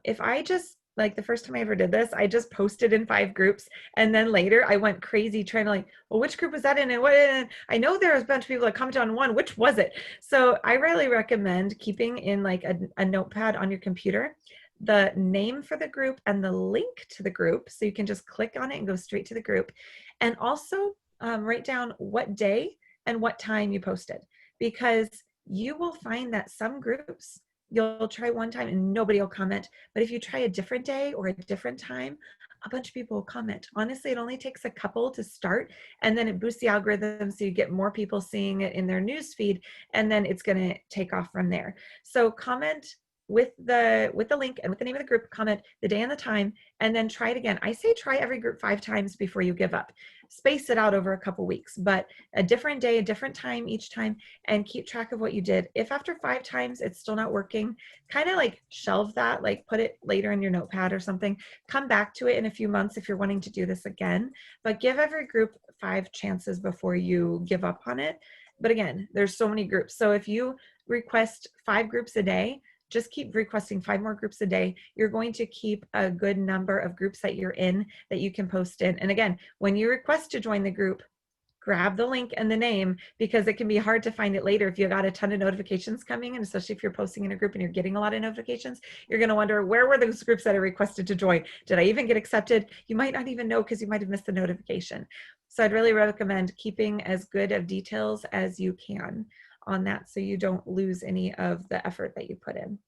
If I just, like, the first time I ever did this, I just posted in 5 groups. And then later I went crazy trying to, like, well, which group was that in? And what? And I know there was a bunch of people that commented on one. Which was it? So I really recommend keeping in, like, a notepad on your computer, the name for the group and the link to the group. So you can just click on it and go straight to the group. And also write down what day and what time you posted, because you will find that some groups, you'll try one time and nobody will comment. But if you try a different day or a different time, a bunch of people will comment. Honestly, it only takes a couple to start, and then it boosts the algorithm so you get more people seeing it in their news feed, and then it's going to take off from there. So comment with the link and with the name of the group, comment the day and the time, and then try it again. I say try every group 5 times before you give up. Space it out over a couple weeks, but a different day, a different time each time, and keep track of what you did. If after 5 times it's still not working, kind of like shelve that, like put it later in your notepad or something. Come back to it in a few months if you're wanting to do this again, but give every group 5 chances before you give up on it. But again, there's so many groups. So if you request 5 groups a day, just keep requesting 5 more groups a day. You're going to keep a good number of groups that you're in that you can post in. And again, when you request to join the group, grab the link and the name, because it can be hard to find it later if you got a ton of notifications coming in, especially if you're posting in a group and you're getting a lot of notifications. You're going to wonder, where were those groups that I requested to join? Did I even get accepted? You might not even know because you might have missed the notification. So I'd really recommend keeping as good of details as you can on that so you don't lose any of the effort that you put in.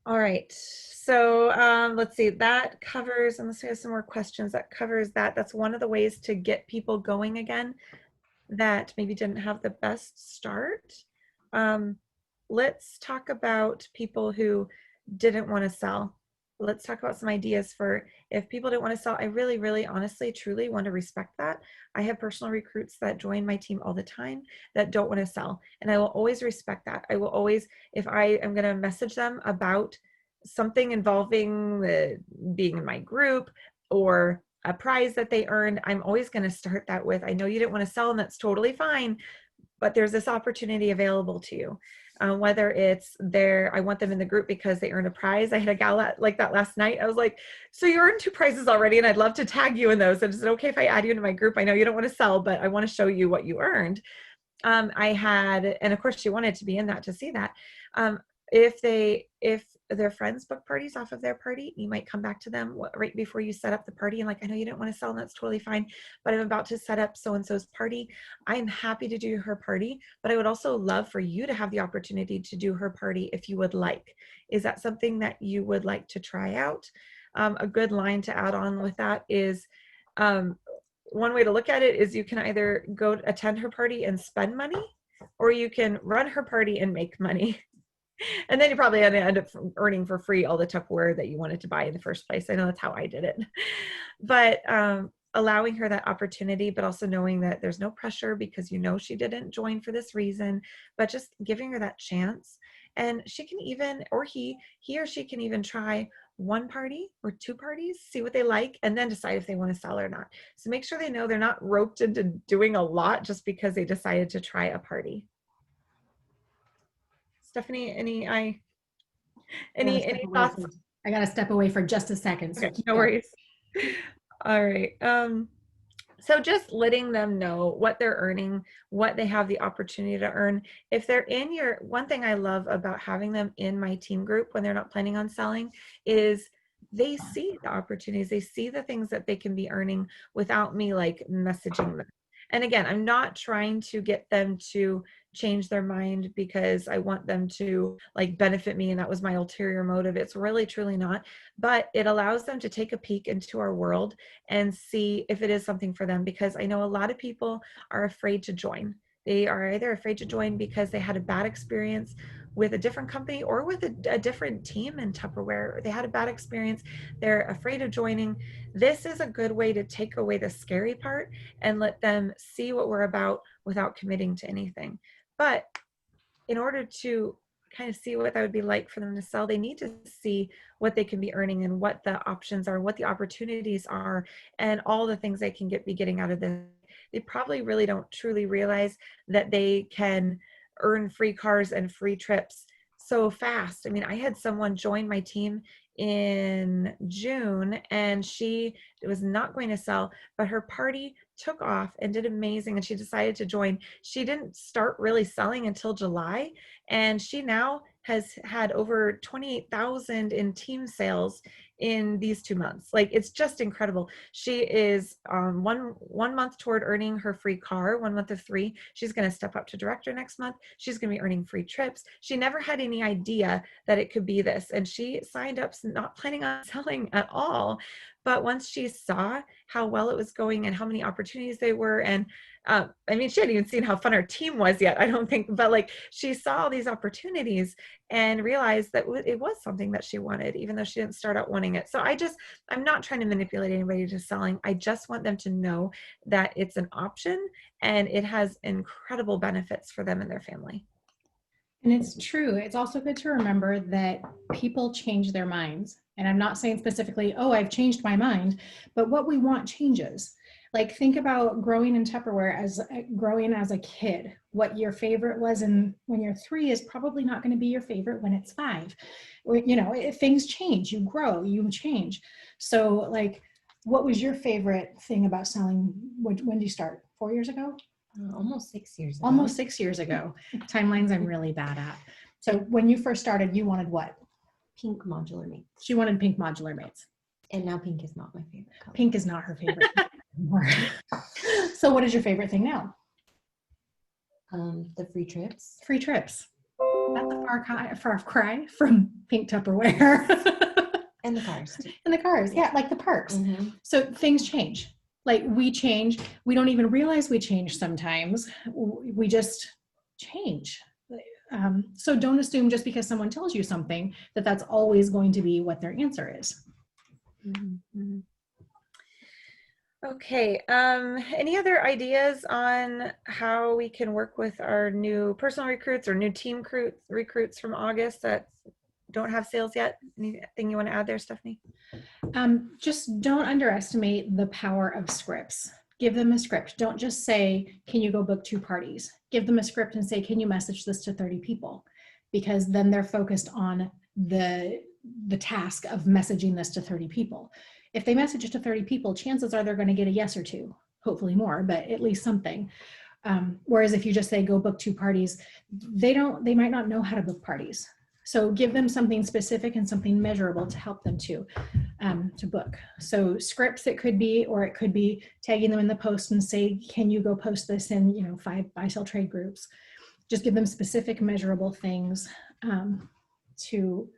All right, so let's see, that covers, unless we have some more questions, that covers that. That's one of the ways to get people going again that maybe didn't have the best start. Let's talk about people who didn't want to sell. Let's talk about some ideas for if people don't want to sell. I really, really, honestly, truly want to respect that. I have personal recruits that join my team all the time that don't want to sell. And I will always respect that. I will always, if I am going to message them about something involving being in my group or a prize that they earned, I'm always going to start that with, I know you didn't want to sell, and that's totally fine, but there's this opportunity available to you. Whether it's I want them in the group because they earned a prize. I had a gal like that last night. I was like, so you earned 2 prizes already, and I'd love to tag you in those. And is it okay if I add you into my group? I know you don't want to sell, but I want to show you what you earned. And of course she wanted to be in that to see that. If their friends book parties off of their party, you might come back to them right before you set up the party and like, I know you didn't want to sell, and that's totally fine, but I'm about to set up so-and-so's party. I'm happy to do her party, but I would also love for you to have the opportunity to do her party if you would like. Is that something that you would like to try out? A good line to add on with that is, one way to look at it is you can either go attend her party and spend money, or you can run her party and make money. And then you probably end up earning for free all the Tupperware that you wanted to buy in the first place. I know that's how I did it. But allowing her that opportunity, but also knowing that there's no pressure because you know she didn't join for this reason, but just giving her that chance. And she can even, or he or she can even try 1 party or 2 parties, see what they like, and then decide if they want to sell or not. So make sure they know they're not roped into doing a lot just because they decided to try a party. Stephanie, any thoughts? I got to step away for just a second. So Okay, no worries. All right. So just letting them know what they're earning, what they have the opportunity to earn. If they're in one thing I love about having them in my team group when they're not planning on selling is they see the opportunities. They see the things that they can be earning without me like messaging them. And again, I'm not trying to get them to change their mind because I want them to like benefit me and that was my ulterior motive. It's really truly not, but it allows them to take a peek into our world and see if it is something for them, because I know a lot of people are afraid to join. They are either afraid to join because they had a bad experience with a different company or with a different team in Tupperware. They had a bad experience. They're afraid of joining. This is a good way to take away the scary part and let them see what we're about without committing to anything. But in order to kind of see what that would be like for them to sell, they need to see what they can be earning and what the options are, what the opportunities are, and all the things they can be getting out of this. They probably really don't truly realize that they can earn free cars and free trips so fast. I mean, I had someone join my team in June and she was not going to sell, but her party took off and did amazing and she decided to join. She didn't start really selling until July, and she now has had over 28,000 in team sales in these 2 months. Like, it's just incredible. She is one month toward earning her free car, 1 month of 3. She's going to step up to director next month. She's going to be earning free trips. She never had any idea that it could be this. And she signed up not planning on selling at all. But once she saw how well it was going and how many opportunities they were, and I mean, she hadn't even seen how fun our team was yet, I don't think, but like she saw all these opportunities and realized that it was something that she wanted, even though she didn't start out wanting it. So I'm not trying to manipulate anybody to selling. I just want them to know that it's an option and it has incredible benefits for them and their family. And it's true. It's also good to remember that people change their minds. And I'm not saying specifically, oh, I've changed my mind, but what we want changes. Like, think about growing in Tupperware growing as a kid. What your favorite was when you're 3 is probably not going to be your favorite when it's 5. Things change, you grow, you change. So like, what was your favorite thing about selling? When did you start? 4 years ago? Almost 6 years ago. Almost 6 years ago. Timelines I'm really bad at. So when you first started, you wanted what? Pink modular mates. She wanted pink modular mates. And now pink is not my favorite color. Pink is not her favorite anymore. So what is your favorite thing now? The free trips. Free trips. That's a far cry from pink Tupperware. And the cars too. And the cars. Yeah, like the perks. Mm-hmm. So things change. Like we change. We don't even realize we change sometimes. We just change. So don't assume just because someone tells you something that that's always going to be what their answer is. Mm-hmm. Okay. Any other ideas on how we can work with our new personal recruits or new team recruits from August that don't have sales yet? Anything you want to add there, Stephanie? Just don't underestimate the power of scripts. Give them a script. Don't just say, can you go book 2 parties? Give them a script and say, can you message this to 30 people? Because then they're focused on the task of messaging this to 30 people. If they message it to 30 people, chances are they're going to get a yes or 2, hopefully more, but at least something. Whereas if you just say, go book 2 parties, they might not know how to book parties. So give them something specific and something measurable to help them to book. So scripts it could be, or it could be tagging them in the post and say, can you go post this in 5 buy-sell trade groups? Just give them specific measurable things to.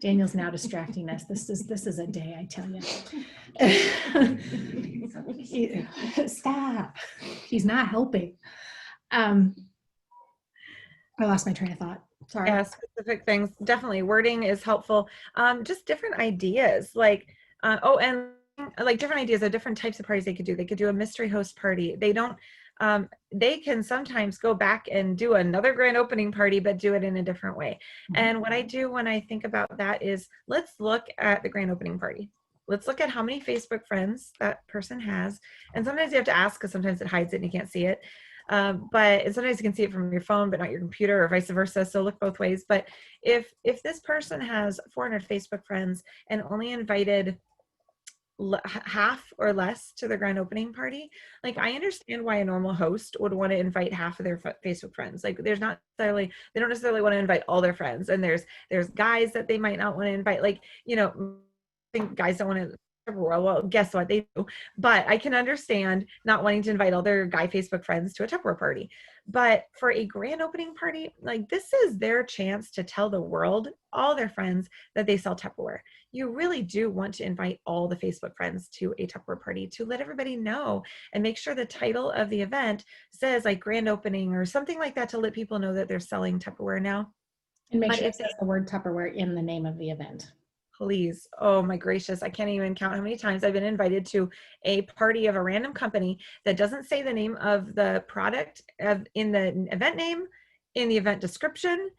Daniel's now distracting us. This is a day, I tell you. Stop. He's not helping. I lost my train of thought. Sorry. Yeah, specific things. Definitely wording is helpful. Just different ideas like, and like different ideas of different types of parties they could do. They could do a mystery host party. They can sometimes go back and do another grand opening party, but do it in a different way. And what I do when I think about that is, let's look at the grand opening party. Let's look at how many Facebook friends that person has. And sometimes you have to ask because sometimes it hides it and you can't see it. But sometimes you can see it from your phone, but not your computer, or vice versa. So look both ways. But if this person has 400 Facebook friends and only invited half or less to the grand opening party, like I understand why a normal host would want to invite half of their Facebook friends. Like they don't necessarily want to invite all their friends. And there's guys that they might not want to invite. Like, I think guys don't want to. Well, guess what, they do. But I can understand not wanting to invite all their guy Facebook friends to a Tupperware party. But for a grand opening party, like this is their chance to tell the world, all their friends, that they sell Tupperware. You really do want to invite all the Facebook friends to a Tupperware party to let everybody know, and make sure the title of the event says like grand opening or something like that to let people know that they're selling Tupperware now. And make sure it says the word Tupperware in the name of the event. Please. Oh my gracious. I can't even count how many times I've been invited to a party of a random company that doesn't say the name of the product in the event name, in the event description,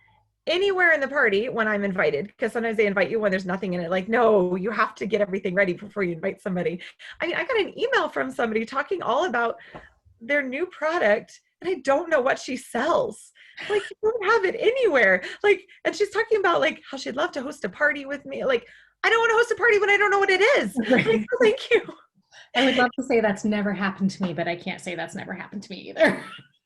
anywhere in the party when I'm invited. Because sometimes they invite you when there's nothing in it. Like, no, you have to get everything ready before you invite somebody. I mean, I got an email from somebody talking all about their new product, and I don't know what she sells. Like, you don't have it anywhere. Like, and she's talking about like how she'd love to host a party with me. Like, I don't want to host a party when I don't know what it is. Right. Like, oh, thank you. I would love to say that's never happened to me, but I can't say that's never happened to me either.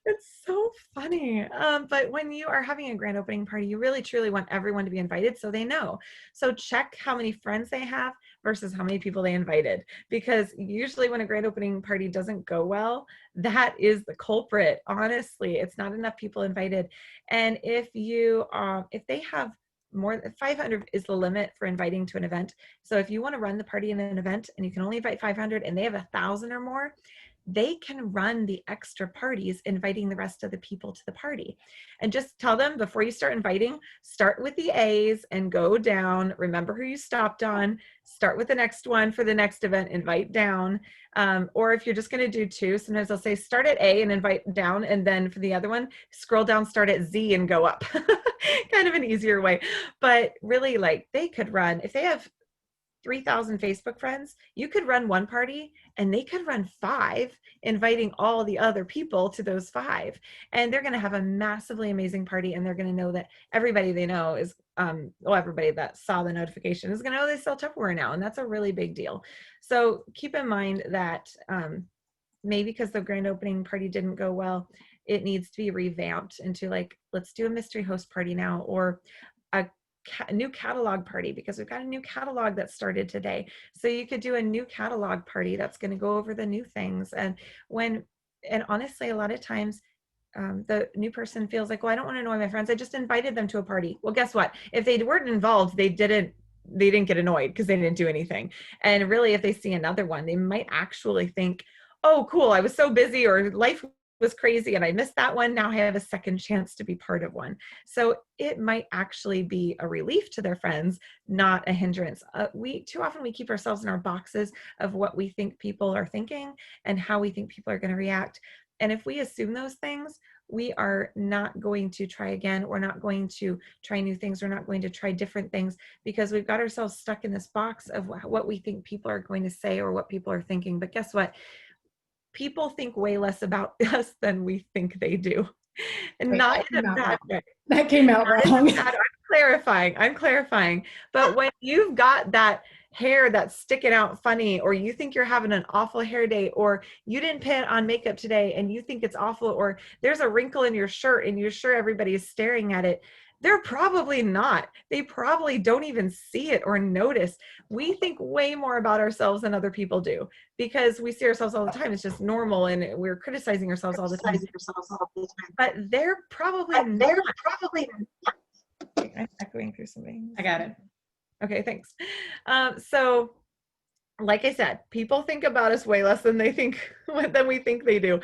It's so funny. But when you are having a grand opening party, you really truly want everyone to be invited so they know. So check how many friends they have versus how many people they invited. Because usually when a grand opening party doesn't go well, that is the culprit. Honestly, it's not enough people invited. And if they have more than 500 is the limit for inviting to an event. So if you want to run the party in an event and you can only invite 500 and they have 1,000 or more, they can run the extra parties, inviting the rest of the people to the party. And just tell them before you start inviting, start with the A's and go down. Remember who you stopped on. Start with the next one for the next event, invite down. Or if you're just going to do 2, sometimes they'll say start at A and invite down. And then for the other one, scroll down, start at Z and go up. Kind of an easier way. But really, like, they could run, if they have 3,000 Facebook friends, you could run one party and they could run 5, inviting all the other people to those 5. And they're going to have a massively amazing party. And they're going to know that everybody they know is, everybody that saw the notification is going to know they sell Tupperware now. And that's a really big deal. So keep in mind that maybe because the grand opening party didn't go well, it needs to be revamped into like, let's do a mystery host party now, or a new catalog party, because we've got a new catalog that started today. So you could do a new catalog party that's going to go over the new things. And honestly, a lot of times the new person feels like, well, I don't want to annoy my friends. I just invited them to a party. Well, guess what? If they weren't involved, they didn't get annoyed because they didn't do anything. And really, if they see another one, they might actually think, oh, cool, I was so busy, or life was crazy and I missed that one. Now I have a second chance to be part of one. So it might actually be a relief to their friends, not a hindrance. Too often we keep ourselves in our boxes of what we think people are thinking and how we think people are going to react. And if we assume those things, we are not going to try again. We're not going to try new things. We're not going to try different things, because we've got ourselves stuck in this box of what we think people are going to say or what people are thinking. But guess what? People think way less about us than we think they do. And Wait, not in a bad way. That came out wrong. I'm clarifying. But when you've got that hair that's sticking out funny, or you think you're having an awful hair day, or you didn't put on makeup today and you think it's awful, or there's a wrinkle in your shirt and you're sure everybody is staring at it, they're probably not. They probably don't even see it or notice. We think way more about ourselves than other people do, because we see ourselves all the time. It's just normal, and we're criticizing ourselves all the time. But they're probably not. I'm echoing through something. I got it. Okay, thanks. So like I said, people think about us way less than we think they do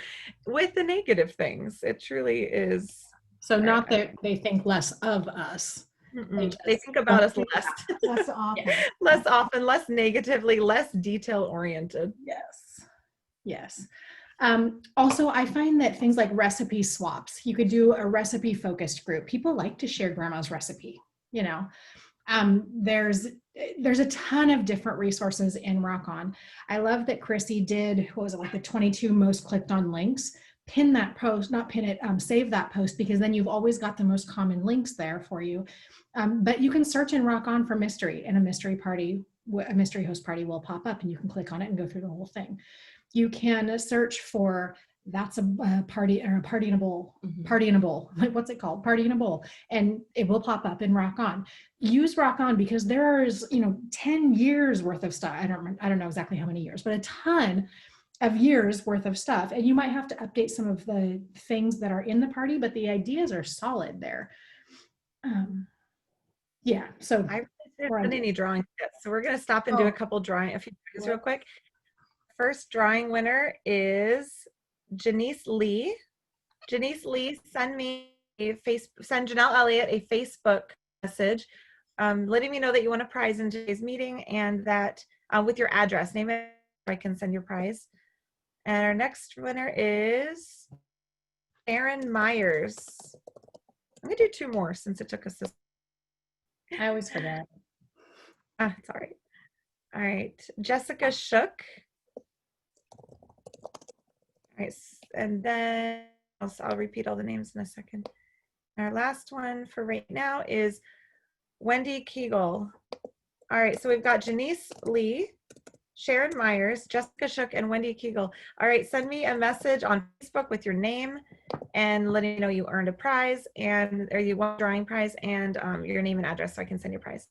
with the negative things. It truly is. So not that they think less of us. They think about us less. Less often. Less often, less negatively, less detail oriented. Yes. Also, I find that things like recipe swaps, you could do a recipe focused group. People like to share grandma's recipe, you know. There's a ton of different resources in Rock On. I love that Chrissy did, what was it, like the 22 most clicked on links. Pin that post, not pin it, save that post, because then you've always got the most common links there for you. But you can search in Rock On for mystery, and a mystery host party will pop up, and you can click on it and go through the whole thing. You can search for that's a party, or a party in a bowl, like what's it called? Party in a bowl. And it will pop up in Rock On. Use Rock On, because there's, 10 years worth of stuff. I don't know exactly how many years, but a ton of years worth of stuff. And you might have to update some of the things that are in the party, but the ideas are solid there. Yeah. So I haven't done any drawings yet, so we're going to stop and do a few drawings real quick. First drawing winner is Janice Lee. Janice Lee, send Janelle Elliott a Facebook message, letting me know that you want a prize in today's meeting, and that with your address, name it, I can send your prize. And our next winner is Aaron Myers. I'm gonna do 2 more since it took us this. I always forget. It's all right. All right, Jessica Shook. All right, and then I'll repeat all the names in a second. Our last one for right now is Wendy Kegel. All right, so we've got Janice Lee, Sharon Myers, Jessica Shook, and Wendy Kegel. All right, send me a message on Facebook with your name and letting me know you earned a prize, or you won a drawing prize, and your name and address so I can send your prize.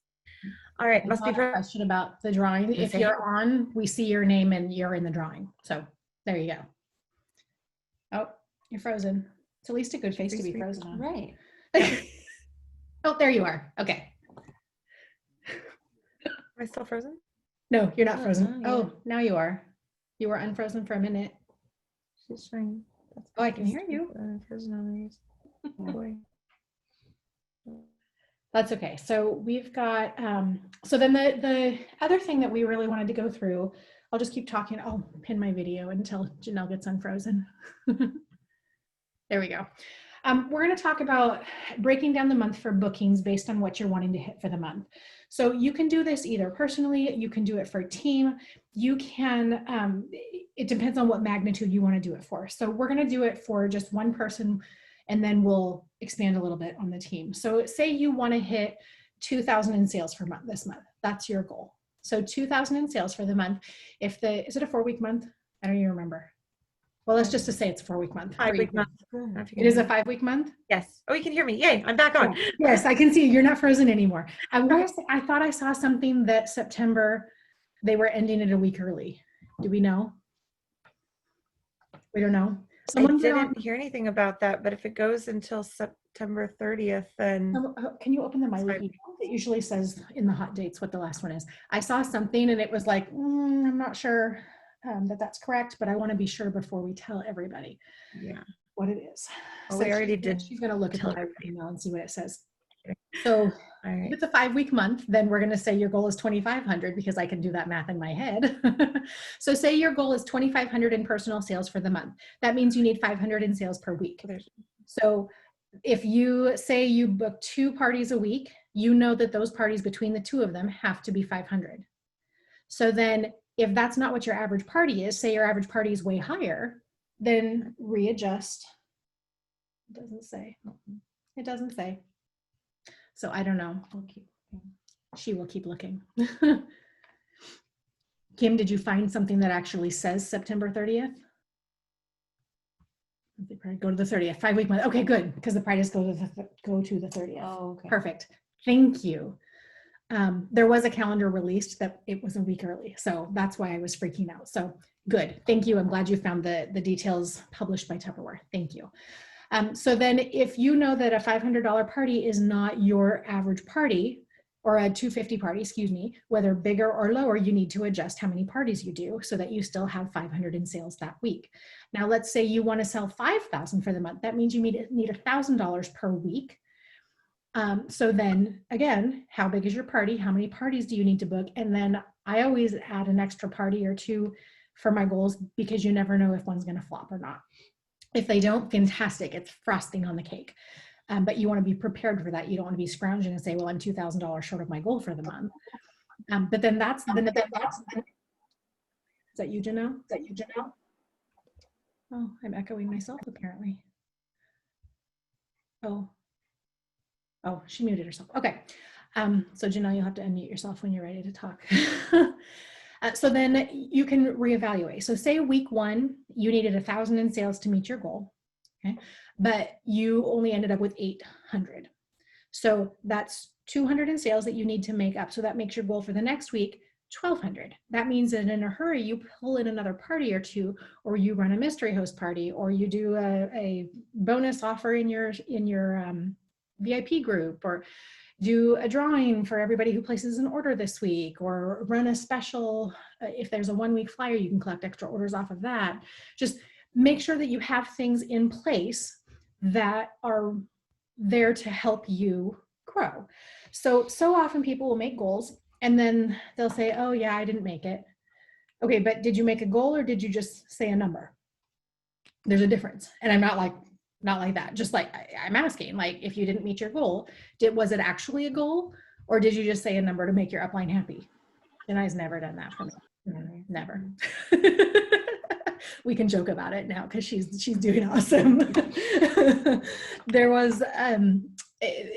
All right, must be a question about the drawing. If you're on, we see your name and you're in the drawing. So there you go. Oh, you're frozen. It's at least a good face to be frozen on. Right. Oh, there you are. Okay. Am I still frozen? No, you're not frozen. Yeah. Oh, now you are. You were unfrozen for a minute. She's trying. Oh, I can hear you. Frozen on these. Boy. That's okay. So we've got, so then the other thing that we really wanted to go through, I'll just keep talking. I'll pin my video until Janelle gets unfrozen. There we go. We're going to talk about breaking down the month for bookings based on what you're wanting to hit for the month. So you can do this either personally, you can do it for a team, you can, it depends on what magnitude you want to do it for. So we're going to do it for just one person, and then we'll expand a little bit on the team. So say you want to hit 2,000 in sales for this month. That's your goal. So 2,000 in sales for the month. Is it a 4-week month? I don't even remember. Well, let's just say it's a 4-week month. 5-week month. It is a 5-week month? Yes. Oh, you can hear me. Yay, I'm back on. Yes, I can see you. You're not frozen anymore. I thought I saw something that September, they were ending it a week early. Do we know? We don't know. I didn't hear anything about that, but if it goes until September 30th, then. Can you open the My Week? It usually says in the hot dates what the last one is. I saw something and it was like, I'm not sure that that's correct, but I want to be sure before we tell everybody what it is. Well, so we already did. She's going to look at the email and see what it says. So if it's a 5-week month, then we're going to say your goal is 2,500 because I can do that math in my head. So say your goal is 2,500 in personal sales for the month. That means you need 500 in sales per week. So if you say you book 2 parties a week, you know that those parties between the 2 of them have to be 500. So then if that's not what your average party is, say your average party is way higher, then readjust. It doesn't say. It doesn't say. So I don't know. She will keep looking. Kim, did you find something that actually says September 30th? Go to the 30th, 5-week month. Okay, good, because the Prides go to the 30th. Oh, okay. Perfect. Thank you. There was a calendar released that it was a week early, so that's why I was freaking out. So good. Thank you. I'm glad you found the details published by Tupperware. Thank you. So then if you know that a $500 party is not your average party, or a $250 party, excuse me, whether bigger or lower, you need to adjust how many parties you do so that you still have 500 in sales that week. Now, let's say you want to sell 5,000 for the month. That means you need $1,000 per week. So then again, how big is your party? How many parties do you need to book? And then I always add an extra party or 2 for my goals because you never know if one's going to flop or not. If they don't, fantastic. It's frosting on the cake. But you want to be prepared for that. You don't want to be scrounging and say, well, I'm $2,000 short of my goal for the month. But then is that you, Janelle? Oh, I'm echoing myself apparently. Oh, she muted herself. Okay. So Janelle, you'll have to unmute yourself when you're ready to talk. So then you can reevaluate. So say week 1, you needed 1,000 in sales to meet your goal. Okay. But you only ended up with 800. So that's 200 in sales that you need to make up. So that makes your goal for the next week 1,200. That means that in a hurry, you pull in another party or 2, or you run a mystery host party, or you do a bonus offer in your VIP group, or do a drawing for everybody who places an order this week, or run a special. If there's a 1-week flyer, you can collect extra orders off of that. Just make sure that you have things in place that are there to help you grow. So often people will make goals and then they'll say, oh yeah, I didn't make it. Okay, but did you make a goal or did you just say a number? There's a difference. And I'm not like that. Just like I'm asking, like, if you didn't meet your goal, was it actually a goal, or did you just say a number to make your upline happy? And I've never done that for me. Never. We can joke about it now because she's doing awesome. There was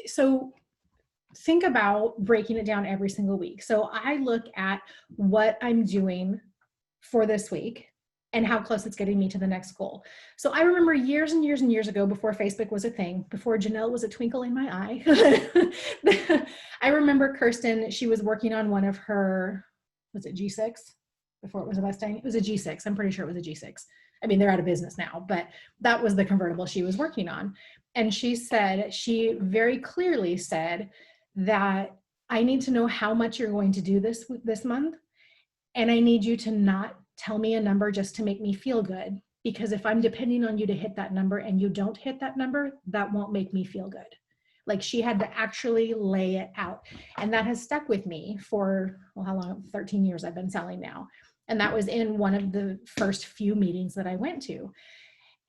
so think about breaking it down every single week. So I look at what I'm doing for this week and how close it's getting me to the next goal. So I remember years and years and years ago, before Facebook was a thing, before Janelle was a twinkle in my eye, I remember Kirsten, she was working on one of her, was it G6? Before it was a Mustang? It was a G6. I'm pretty sure it was a G6. I mean, they're out of business now, but that was the convertible she was working on. And she very clearly said that I need to know how much you're going to do this month. And I need you to not tell me a number just to make me feel good. Because if I'm depending on you to hit that number and you don't hit that number, that won't make me feel good. Like, she had to actually lay it out. And that has stuck with me for, well, how long? 13 years I've been selling now. And that was in one of the first few meetings that I went to.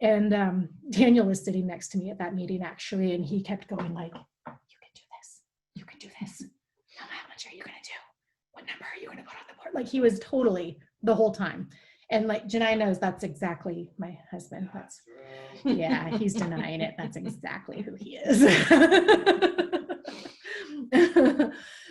And Daniel was sitting next to me at that meeting actually, and he kept going like, you can do this, you can do this. How much are you gonna do? What number are you gonna put on the board? Like he was totally the whole time. And like Janelle knows that's exactly my husband. That's, yeah, he's denying it. That's exactly who he is.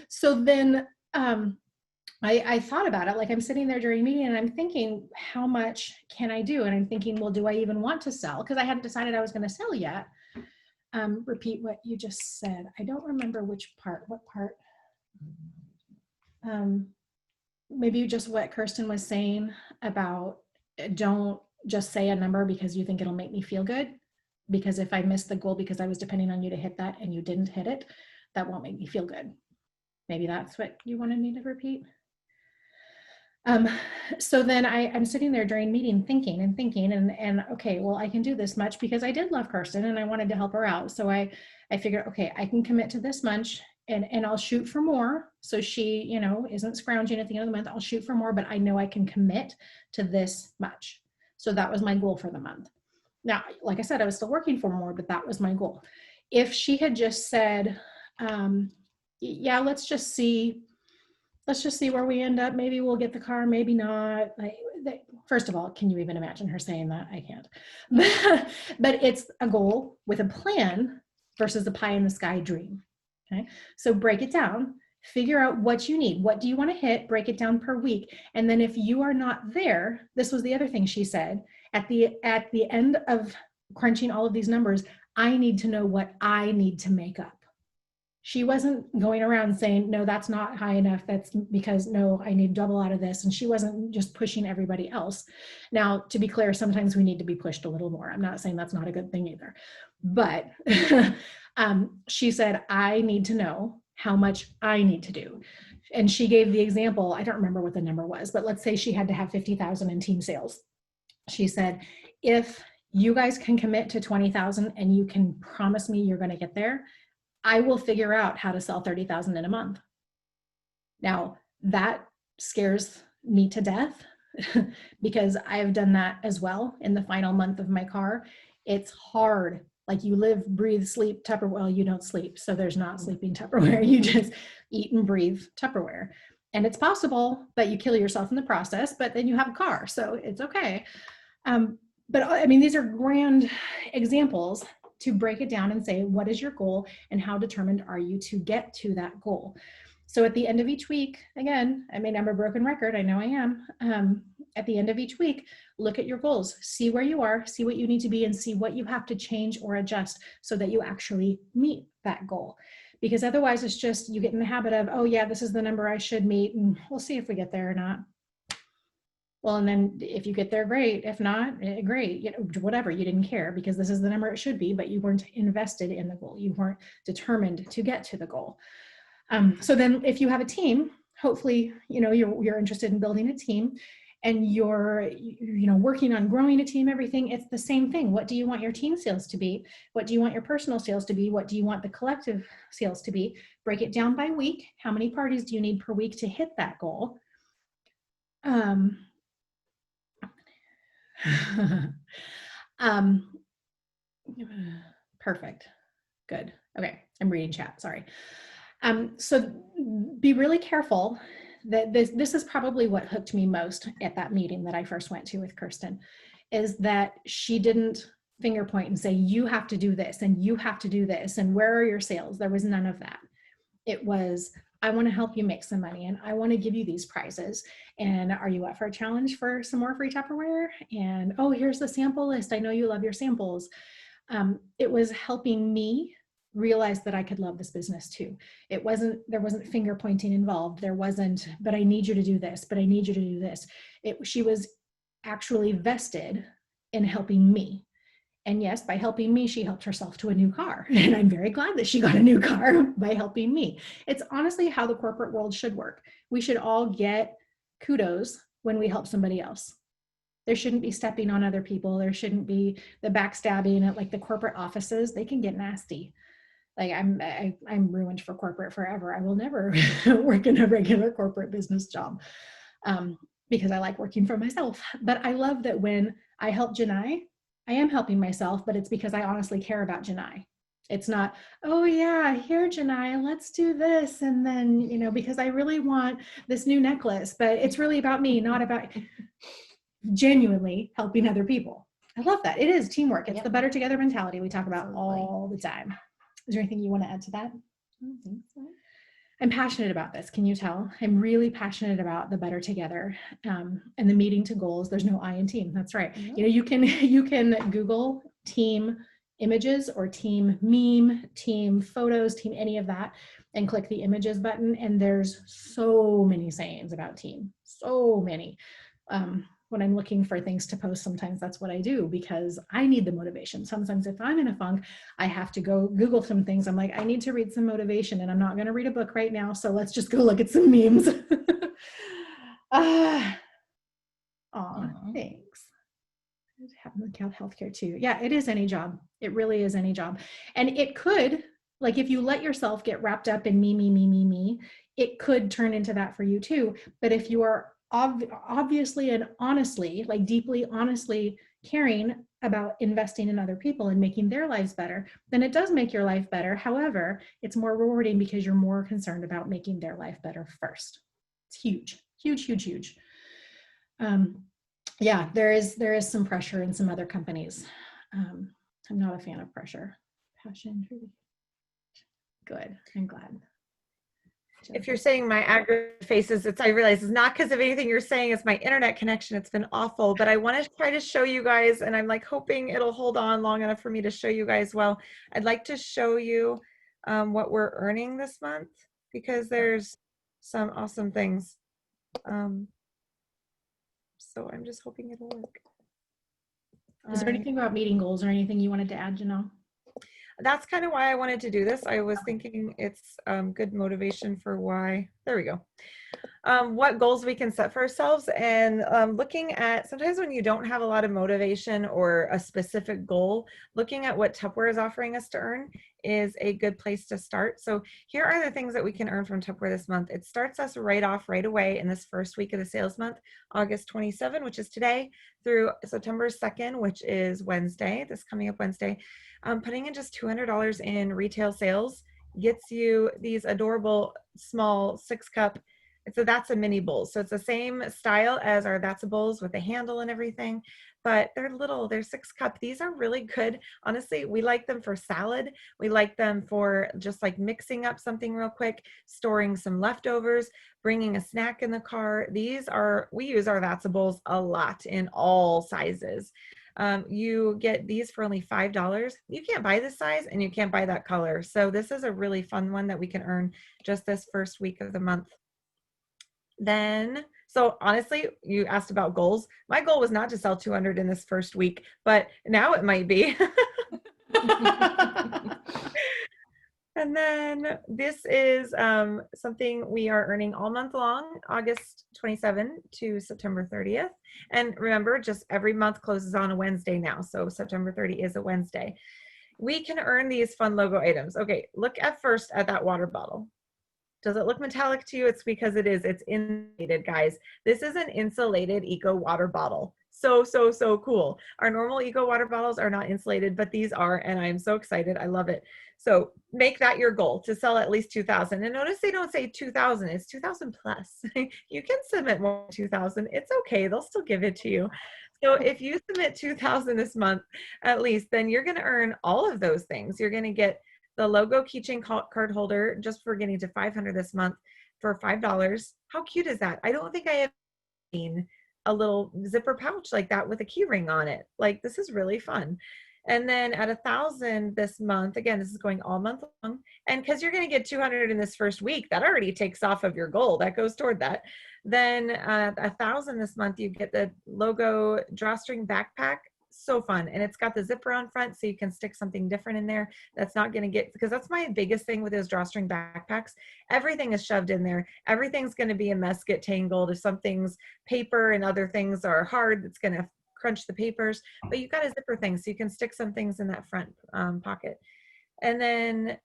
So then I thought about it, like I'm sitting there during meeting and I'm thinking, how much can I do? And I'm thinking, well, do I even want to sell? Because I hadn't decided I was going to sell yet. Repeat what you just said. I don't remember which part, what part. Maybe just what Kirsten was saying about don't just say a number because you think it'll make me feel good. Because if I missed the goal because I was depending on you to hit that and you didn't hit it, that won't make me feel good. Maybe that's what you wanted me to repeat. So then I'm sitting there during meeting thinking and okay, well, I can do this much because I did love Kirsten and I wanted to help her out. So I figured, okay, I can commit to this much and I'll shoot for more. So she, you know, isn't scrounging at the end of the month. I'll shoot for more, but I know I can commit to this much. So that was my goal for the month. Now, like I said, I was still working for more, but that was my goal. If she had just said, yeah, let's just see where we end up. Maybe we'll get the car, maybe not. First of all, can you even imagine her saying that? I can't. But it's a goal with a plan versus a pie in the sky dream. Okay, so break it down, figure out what you need. What do you want to hit? Break it down per week. And then if you are not there, this was the other thing she said, at the end of crunching all of these numbers, I need to know what I need to make up. She wasn't going around saying, no, that's not high enough. That's because, no, I need double out of this. And she wasn't just pushing everybody else. Now, to be clear, sometimes we need to be pushed a little more. I'm not saying that's not a good thing either. But she said, I need to know how much I need to do. And she gave the example, I don't remember what the number was, but let's say she had to have 50,000 in team sales. She said, if you guys can commit to 20,000 and you can promise me you're going to get there, I will figure out how to sell 30,000 in a month. Now that scares me to death because I've done that as well in the final month of my car. It's hard. Like you live, breathe, sleep, Tupperware. Well, you don't sleep, so there's not sleeping Tupperware. You just eat and breathe Tupperware. And it's possible, but you kill yourself in the process, but then you have a car, so it's okay. But I mean, these are grand examples to break it down and say, what is your goal and how determined are you to get to that goal? So at the end of each week, again, I mean, I'm a broken record, I know I am. At the end of each week, look at your goals, see where you are, see what you need to be, and see what you have to change or adjust so that you actually meet that goal. Because otherwise it's just, you get in the habit of, oh yeah, this is the number I should meet, and we'll see if we get there or not. Well, and then if you get there, great. If not, great. You know, whatever, you didn't care because this is the number it should be, but you weren't invested in the goal. You weren't determined to get to the goal. So then if you have a team, hopefully, you know, you're interested in building a team and you're, you know, working on growing a team, everything, it's the same thing. What do you want your team sales to be? What do you want your personal sales to be? What do you want the collective sales to be? Break it down by week. How many parties do you need per week to hit that goal? Perfect. Good. Okay. I'm reading chat. Sorry. So be really careful that this is probably what hooked me most at that meeting that I first went to with Kirsten, is that she didn't finger point and say, you have to do this and you have to do this. And where are your sales? There was none of that. It was, I want to help you make some money and I want to give you these prizes. And are you up for a challenge for some more free Tupperware? And oh, here's the sample list. I know you love your samples. It was helping me realize that I could love this business too. There wasn't finger pointing involved. There wasn't, but I need you to do this, but I need you to do this. She was actually vested in helping me. And yes, by helping me, she helped herself to a new car. And I'm very glad that she got a new car by helping me. It's honestly how the corporate world should work. We should all get kudos when we help somebody else. There shouldn't be stepping on other people. There shouldn't be the backstabbing at like the corporate offices. They can get nasty. Like I'm ruined for corporate forever. I will never work in a regular corporate business job because I like working for myself. But I love that when I helped Janelle, I am helping myself, but it's because I honestly care about Janai. It's not, oh yeah, here, Janai, let's do this. And then, you know, because I really want this new necklace, but it's really about me, not about genuinely helping other people. I love that. It is teamwork. It's Yep. the better together mentality we talk about Absolutely. all the time. Is there anything you want to add to that? I don't think so. I'm passionate about this. Can you tell? I'm really passionate about the better together and the meeting to goals. There's no I in team. That's right. Nope. You know, you can Google team images or team meme, team photos, team any of that, and click the images button. And there's so many sayings about team. So many. When I'm looking for things to post, sometimes that's what I do because I need the motivation. Sometimes if I'm in a funk, I have to go Google some things. I'm like, I need to read some motivation and I'm not going to read a book right now. So let's just go look at some memes. Thanks. Healthcare too. Yeah, it is any job. It really is any job. And it could, like if you let yourself get wrapped up in me, it could turn into that for you too. But if you are obviously and honestly, like deeply honestly caring about investing in other people and making their lives better, then it does make your life better. However, it's more rewarding because you're more concerned about making their life better first. It's huge, huge, huge, huge. Yeah, there is some pressure in some other companies. I'm not a fan of pressure. Passion. Good. I'm glad. If you're saying my aggravated faces, I realize it's not because of anything you're saying, it's my internet connection. It's been awful, but I want to try to show you guys, and I'm like hoping it'll hold on long enough for me to show you guys well. I'd like to show you what we're earning this month because there's some awesome things. So I'm just hoping it'll work. Is there anything about meeting goals or anything you wanted to add, Janelle? That's kind of why I wanted to do this. I was thinking it's good motivation for why. There we go. What goals we can set for ourselves, and looking at sometimes when you don't have a lot of motivation or a specific goal, looking at what Tupperware is offering us to earn is a good place to start. So here are the things that we can earn from Tupperware this month. It starts us right off right away in this first week of the sales month, August 27, which is today, through September 2nd, which is Wednesday, this coming up Wednesday. Putting in just $200 in retail sales gets you these adorable small 6-cup. So that's a mini bowl. So it's the same style as our That's a Bowls with the handle and everything, but they're little, they're 6-cup. These are really good. Honestly, we like them for salad. We like them for just like mixing up something real quick, storing some leftovers, bringing a snack in the car. We use our That's a Bowls a lot in all sizes. You get these for only $5. You can't buy this size and you can't buy that color. So this is a really fun one that we can earn just this first week of the month. Then, so honestly, you asked about goals. My goal was not to sell 200 in this first week, but now it might be. And then this is something we are earning all month long, August 27 to September 30th. And remember, just every month closes on a Wednesday now. So September 30 is a Wednesday. We can earn these fun logo items. Okay, look at first at that water bottle. Does it look metallic to you? It's because it is. It's insulated, guys. This is an insulated eco water bottle. So cool. Our normal eco water bottles are not insulated, but these are, and I'm so excited. I love it. So make that your goal, to sell at least 2,000. And notice they don't say 2,000, it's 2,000 plus. You can submit more than 2,000. It's okay. They'll still give it to you. So if you submit 2,000 this month, at least, then you're going to earn all of those things. You're going to get the logo keychain card holder just for getting to 500 this month for $5. How cute is that? I don't think I have seen a little zipper pouch like that with a key ring on it. Like, this is really fun. And then at 1,000 this month, again, this is going all month long. And because you're going to get 200 in this first week, that already takes off of your goal. That goes toward that. Then 1,000 this month, you get the logo drawstring backpack. So fun. And it's got the zipper on front, so you can stick something different in there that's not going to get, because that's my biggest thing with those drawstring backpacks. Everything is shoved in there. Everything's going to be a mess, get tangled. If something's paper and other things are hard, it's going to crunch the papers. But you've got a zipper thing, so you can stick some things in that front pocket. And then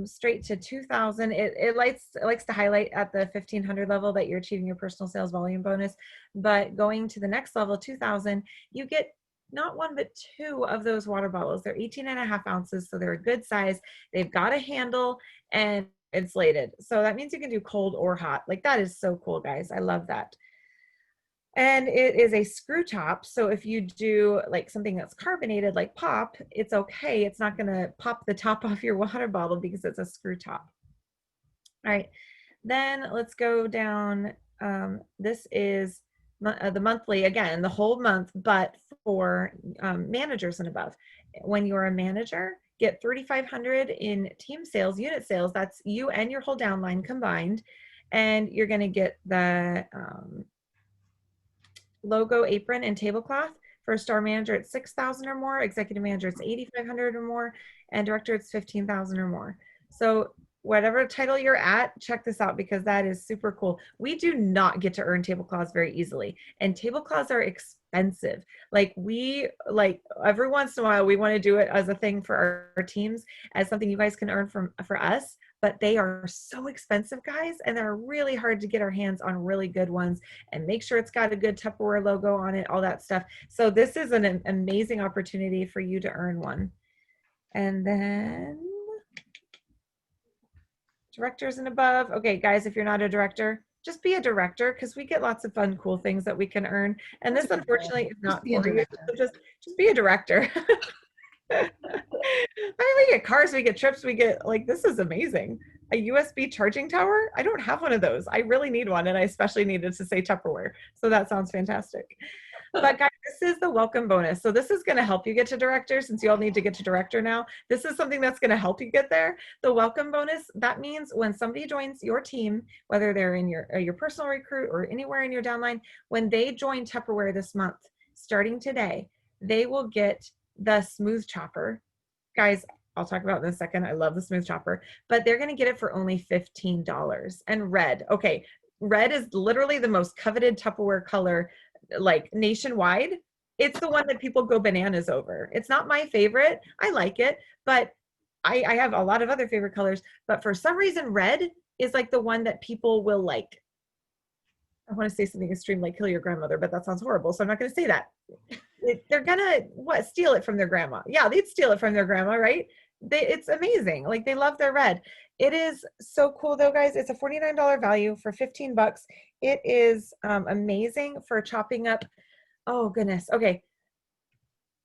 straight to 2,000, it likes to highlight at the 1,500 level that you're achieving your personal sales volume bonus. But going to the next level, 2,000, you get not one, but two of those water bottles. They're 18.5 ounces, so they're a good size. They've got a handle and insulated. So that means you can do cold or hot. Like that is so cool, guys. I love that. And it is a screw top. So if you do like something that's carbonated like pop, it's okay. It's not gonna pop the top off your water bottle because it's a screw top. All right, then let's go down. This is the monthly, again, the whole month, but for managers and above. When you're a manager, get 3,500 in team sales, unit sales. That's you and your whole downline combined. And you're going to get the logo, apron, and tablecloth. For a star manager, it's 6,000 or more. Executive manager, it's 8,500 or more. And director, it's 15,000 or more. So whatever title you're at, check this out because that is super cool. We do not get to earn tablecloths very easily, and tablecloths are expensive. Like every once in a while, we want to do it as a thing for our teams, as something you guys can earn for us, but they are so expensive, guys, and they're really hard to get our hands on really good ones and make sure it's got a good Tupperware logo on it, all that stuff. So this is an amazing opportunity for you to earn one. And then directors and above. Okay, guys, if you're not a director, just be a director because we get lots of fun, cool things that we can earn. And this, unfortunately, is not for you. So just be a director. I mean, we get cars, we get trips, we get like, this is amazing. A USB charging tower. I don't have one of those. I really need one, and I especially needed to say Tupperware. So that sounds fantastic. But guys, this is the welcome bonus. So this is going to help you get to director, since you all need to get to director now. This is something that's going to help you get there. The welcome bonus, that means when somebody joins your team, whether they're in your personal recruit or anywhere in your downline, when they join Tupperware this month, starting today, they will get the smooth chopper. Guys, I'll talk about it in a second. I love the smooth chopper, but they're going to get it for only $15. And red, okay, red is literally the most coveted Tupperware color, like nationwide. It's the one that people go bananas over. It's not my favorite. I like it, but I have a lot of other favorite colors, but for some reason, red is like the one that people will like. I want to say something extreme like kill your grandmother, but that sounds horrible. So I'm not going to say that. They're gonna steal it from their grandma. Yeah, they'd steal it from their grandma, right? It's amazing. Like they love their red. It is so cool though, guys. It's a $49 value for 15 bucks. It is amazing for chopping up. Oh goodness. Okay.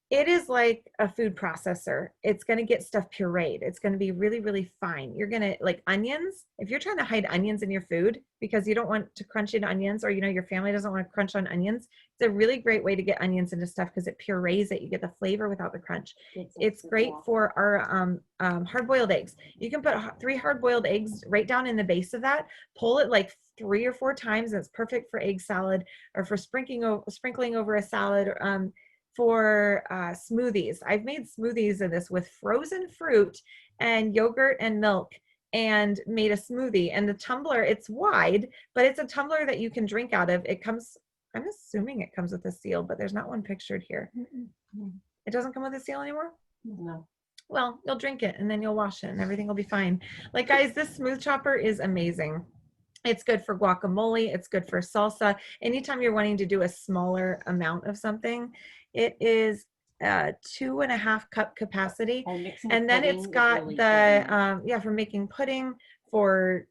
It is like a food processor. It's going to get stuff pureed. It's going to be really, really fine. You're going to like onions. If you're trying to hide onions in your food because you don't want to crunch in onions, or, your family doesn't want to crunch on onions, it's a really great way to get onions into stuff because it purees it. You get the flavor without the crunch. It's great for our hard-boiled eggs. You can put 3 hard-boiled eggs right down in the base of that, pull it like 3 or 4 times. And it's perfect for egg salad or for sprinkling over a salad. For smoothies. I've made smoothies of this with frozen fruit and yogurt and milk and made a smoothie. And the tumbler, it's wide, but it's a tumbler that you can drink out of. It comes, I'm assuming it comes with a seal, but there's not one pictured here. It doesn't come with a seal anymore? No. Well, you'll drink it and then you'll wash it and everything will be fine. Like guys, this smooth chopper is amazing. It's good for guacamole. It's good for salsa. Anytime you're wanting to do a smaller amount of something, it is 2.5 cup capacity. And then it's got really the, for making pudding, for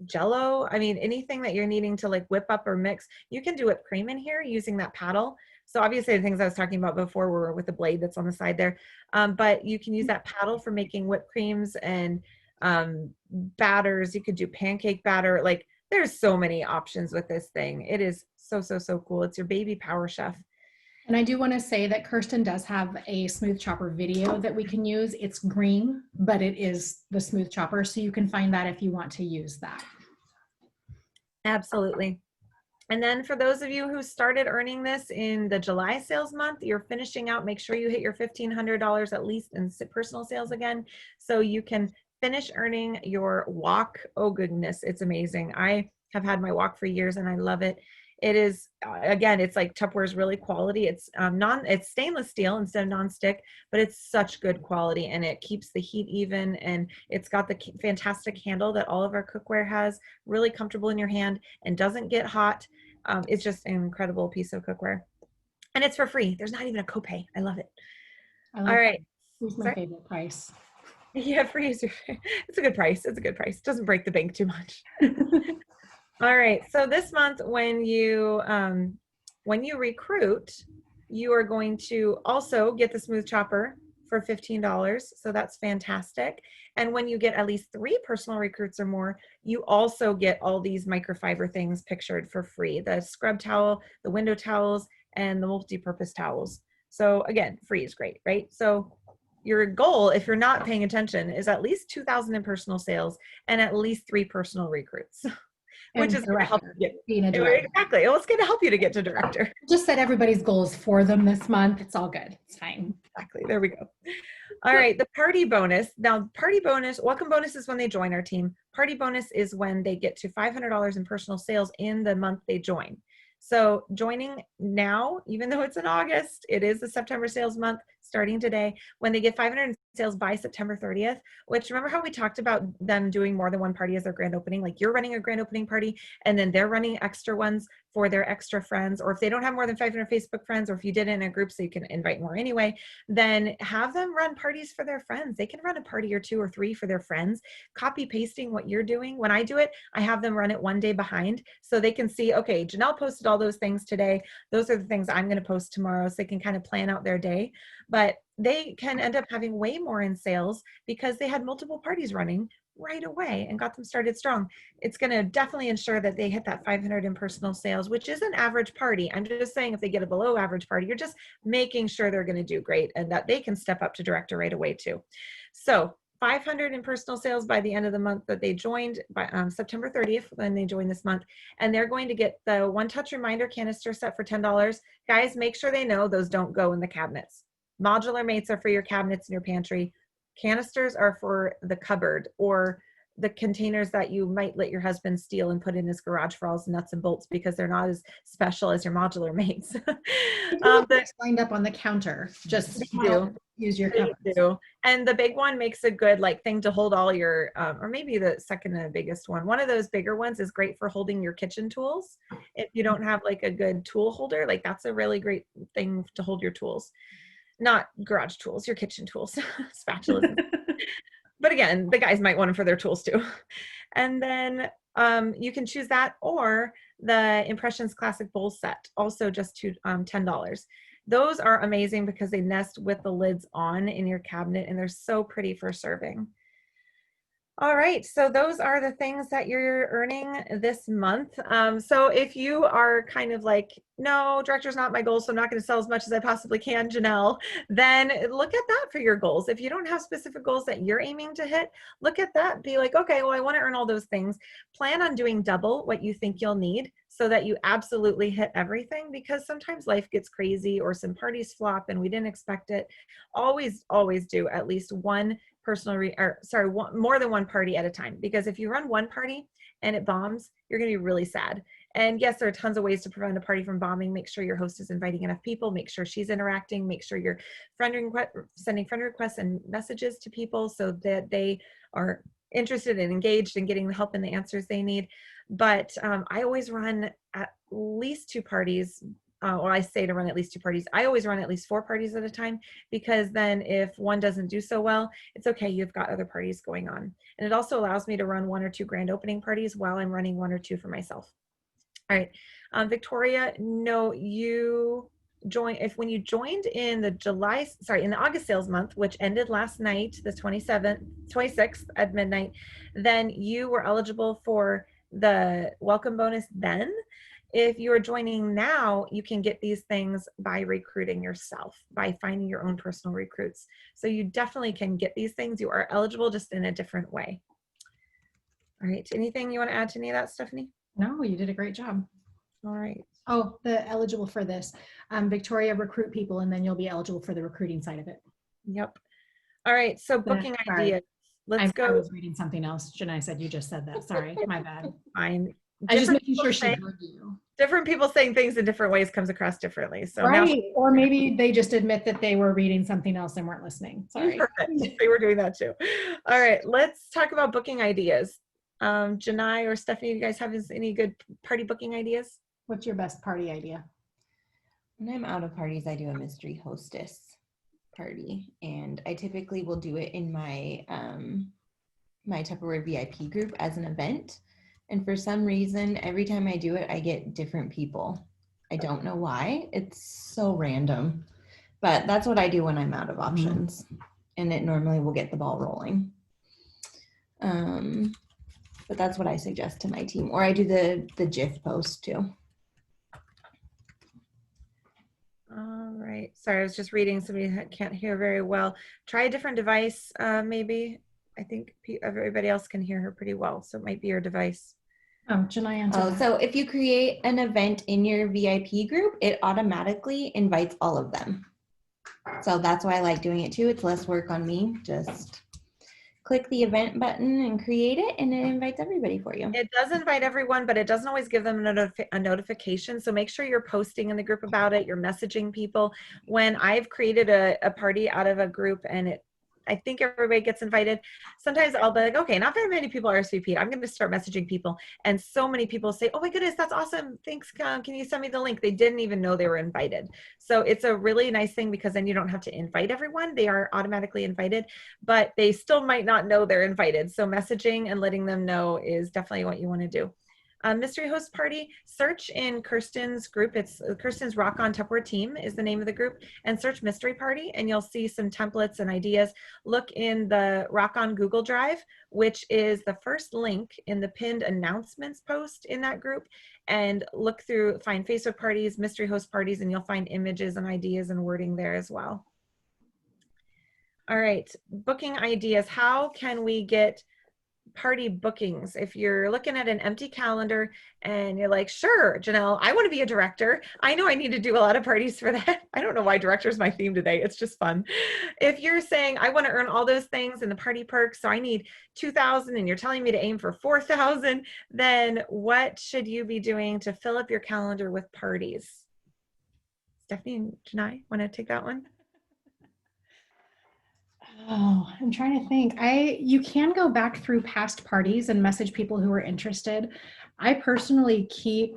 Jello. I mean, anything that you're needing to like whip up or mix, you can do whipped cream in here using that paddle. So obviously the things I was talking about before were with the blade that's on the side there. But you can use that paddle for making whipped creams and batters. You could do pancake batter. Like there's so many options with this thing. It is so, so, so cool. It's your baby power chef. And I do want to say that Kirsten does have a smooth chopper video that we can use. It's green, but it is the smooth chopper. So you can find that if you want to use that. Absolutely. And then for those of you who started earning this in the July sales month, you're finishing out, make sure you hit your $1,500 at least in personal sales again, so you can finish earning your wok. Oh goodness, it's amazing. I have had my wok for years and I love it. It is, again, it's like Tupperware's really quality. It's it's stainless steel instead of nonstick, but it's such good quality and it keeps the heat even, and it's got the fantastic handle that all of our cookware has, really comfortable in your hand and doesn't get hot. It's just an incredible piece of cookware. And it's for free. There's not even a copay. I love it. I All like right. Who's my Sorry? favorite price? Yeah, free is it's a good price. It's a good price. Doesn't break the bank too much. All right. So this month, when you recruit, you are going to also get the smooth chopper for $15. So that's fantastic. And when you get at least 3 personal recruits or more, you also get all these microfiber things pictured for free: the scrub towel, the window towels, and the multi-purpose towels. So again, free is great, right? So your goal, if you're not paying attention, is at least 2,000 in personal sales and at least 3 personal recruits. Which is going to help you being a get director. exactly. Well, it's going to help you to get to director. Just set everybody's goals for them this month. It's all good. It's fine. Exactly. There we go. All right. The party bonus. Now, party bonus, welcome bonus is when they join our team. Party bonus is when they get to $500 in personal sales in the month they join. So joining now, even though it's in August, it is the September sales month starting today. When they get 500 in sales by September 30th, which, remember how we talked about them doing more than one party as their grand opening? Like, you're running a grand opening party and then they're running extra ones for their extra friends, or if they don't have more than 500 Facebook friends, or if you did it in a group so you can invite more anyway, then have them run parties for their friends. They can run a party or 2 or 3 for their friends, copy pasting what you're doing. When I do it, I have them run it one day behind so they can see, okay, Janelle posted all those things today. Those are the things I'm going to post tomorrow, so they can kind of plan out their day. But they can end up having way more in sales because they had multiple parties running right away and got them started strong. It's going to definitely ensure that they hit that 500 in personal sales, which is an average party. I'm just saying, if they get a below average party, you're just making sure they're going to do great and that they can step up to director right away too. So 500 in personal sales by the end of the month that they joined, by September 30th when they join this month. And they're going to get the One Touch Reminder canister set for $10. Guys, make sure they know those don't go in the cabinets. Modular mates are for your cabinets in your pantry. Canisters are for the cupboard or the containers that you might let your husband steal and put in his garage for all his nuts and bolts, because they're not as special as your modular mates. But lined up on the counter. Just use your cup. And the big one makes a good like thing to hold all your, or maybe the second and biggest one. One of those bigger ones is great for holding your kitchen tools. If you don't have like a good tool holder, like that's a really great thing to hold your tools. Not garage tools, your kitchen tools, spatulas. But again, the guys might want them for their tools too. And then you can choose that, or the Impressions Classic Bowl Set, also just to $10. Those are amazing because they nest with the lids on in your cabinet and they're so pretty for serving. All right, so those are the things that you're earning this month. So if you are kind of like, no, director's not my goal, so I'm not going to sell as much as I possibly can, Janelle, then look at that for your goals. If you don't have specific goals that you're aiming to hit, look at that. Be like, okay, well, I want to earn all those things. Plan on doing double what you think you'll need so that you absolutely hit everything, because sometimes life gets crazy or some parties flop and we didn't expect it. Always, always do at least one more than one party at a time, because if you run one party and it bombs, you're going to be really sad. And yes, there are tons of ways to prevent a party from bombing. Make sure your host is inviting enough people, make sure she's interacting, make sure you're sending friend requests and messages to people so that they are interested and engaged in getting the help and the answers they need. But I always run at least 2 parties. Or I say to run at least 2 parties. I always run at least 4 parties at a time, because then if one doesn't do so well, it's okay. You've got other parties going on. And it also allows me to run 1 or 2 grand opening parties while I'm running 1 or 2 for myself. All right. Victoria, no, when you joined in the in the August sales month, which ended last night, the 26th at midnight, then you were eligible for the welcome bonus then. If you are joining now, you can get these things by recruiting yourself, by finding your own personal recruits. So you definitely can get these things. You are eligible, just in a different way. All right. Anything you want to add to any of that, Stephanie? No, you did a great job. All right. Oh, the eligible for this. Victoria, recruit people, and then you'll be eligible for the recruiting side of it. Yep. All right. So booking ideas. Let's go. I was reading something else. Janai said you just said that. Sorry, my bad. Fine. I was just making sure she heard you. Different people saying things in different ways comes across differently. So right. Or maybe they just admit that they were reading something else and weren't listening. Sorry. Perfect. They were doing that too. All right. Let's talk about booking ideas. Janai or Stephanie, do you guys have any good party booking ideas? What's your best party idea? When I'm out of parties, I do a mystery hostess party, and I typically will do it in my my Tupperware VIP group as an event. And for some reason, every time I do it, I get different people. I don't know why. It's so random, but that's what I do when I'm out of options, and it normally will get the ball rolling. But that's what I suggest to my team, or I do the GIF post too. All right. Sorry, I was just reading. Somebody can't hear very well. Try a different device, maybe. I think everybody else can hear her pretty well, so it might be your device. Oh, Janelle answered that. So if you create an event in your VIP group, it automatically invites all of them. So that's why I like doing it too. It's less work on me. Just click the event button and create it, and it invites everybody for you. It does invite everyone, but it doesn't always give them a notification. So make sure you're posting in the group about it. You're messaging people. When I've created a party out of a group and I think everybody gets invited, sometimes I'll be like, okay, not very many people RSVP'd. I'm going to start messaging people. And so many people say, oh my goodness, that's awesome. Thanks. Can you send me the link? They didn't even know they were invited. So it's a really nice thing because then you don't have to invite everyone. They are automatically invited, but they still might not know they're invited. So messaging and letting them know is definitely what you want to do. Mystery host party, search in Kirsten's group. It's Kirsten's Rock On Tupperware Team is the name of the group, and search mystery party and you'll see some templates and ideas. Look in the Rock On Google Drive, which is the first link in the pinned announcements post in that group, and look through, find Facebook parties, mystery host parties, and you'll find images and ideas and wording there as well. All right, booking ideas. How can we get party bookings? If you're looking at an empty calendar and you're like, sure, Janelle, I want to be a director. I know I need to do a lot of parties for that. I don't know why director is my theme today. It's just fun. If you're saying, I want to earn all those things and the party perks, so I need 2,000 and you're telling me to aim for 4,000, then what should you be doing to fill up your calendar with parties? Stephanie and Janai, want to take that one? Oh, I'm trying to think. You can go back through past parties and message people who are interested. I personally keep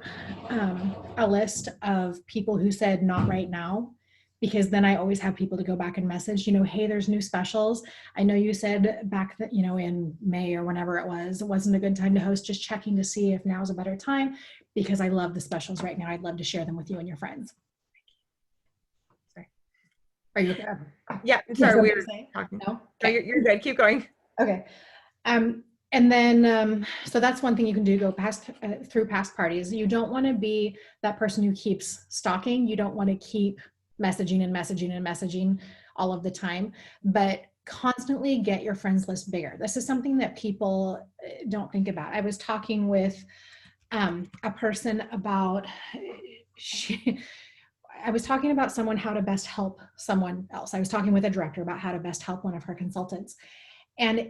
a list of people who said not right now, because then I always have people to go back and message, hey, there's new specials. I know you said back that, in May or whenever it wasn't a good time to host, just checking to see if now's a better time, because I love the specials right now. I'd love to share them with you and your friends. Are you okay? Yeah, sorry, we were talking. No? Okay. No, you're good. Keep going. Okay. And then, so that's one thing you can do, go through past parties. You don't want to be that person who keeps stalking. You don't want to keep messaging and messaging and messaging all of the time, but constantly get your friends list bigger. This is something that people don't think about. I was talking with a person about, I was talking about how to best help someone else. I was talking with a director about how to best help one of her consultants. And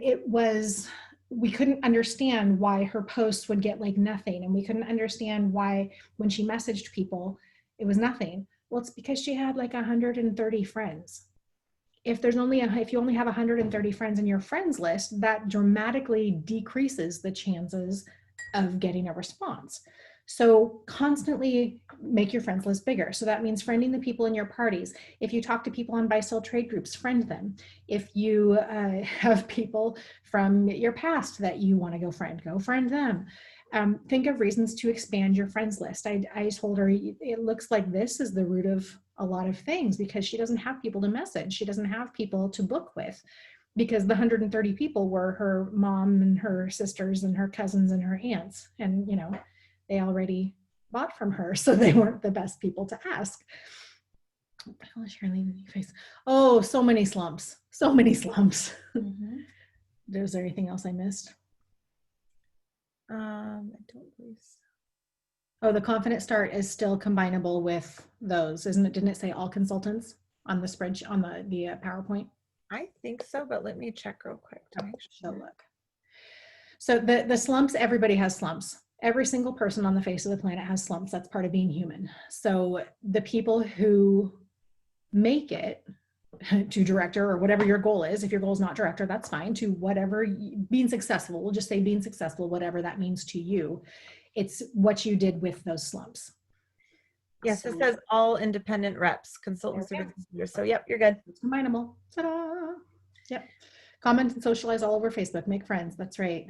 we couldn't understand why her posts would get like nothing. And we couldn't understand why when she messaged people, it was nothing. Well, it's because she had like 130 friends. If you only have 130 friends in your friends list, that dramatically decreases the chances of getting a response. So constantly make your friends list bigger. So that means friending the people in your parties. If you talk to people on buy-sell trade groups, friend them. If you have people from your past that you want to go friend them. Think of reasons to expand your friends list. I told her it looks like this is the root of a lot of things, because she doesn't have people to message. She doesn't have people to book with, because the 130 people were her mom and her sisters and her cousins and her aunts. And, they already bought from her, so they weren't the best people to ask. What the hell is your leaving your face? Oh, so many slumps. So many slumps. Mm-hmm. Is there anything else I missed? I don't believe so. Oh, the confident start is still combinable with those, isn't it? Didn't it say all consultants on the spreadsheet, on the PowerPoint? I think so, but let me check real quick to make sure. Look. So the slumps, everybody has slumps. Every single person on the face of the planet has slumps. That's part of being human. So the people who make it to director, or whatever your goal is, if your goal is not director, that's fine, to whatever, being successful, we'll just say being successful, whatever that means to you. It's what you did with those slumps. Yes, it So says all independent reps, consultants, Okay. service leaders. So yep, you're good. let's combine them all. Ta-da! Yep. Comment and socialize all over Facebook. Make friends. That's right.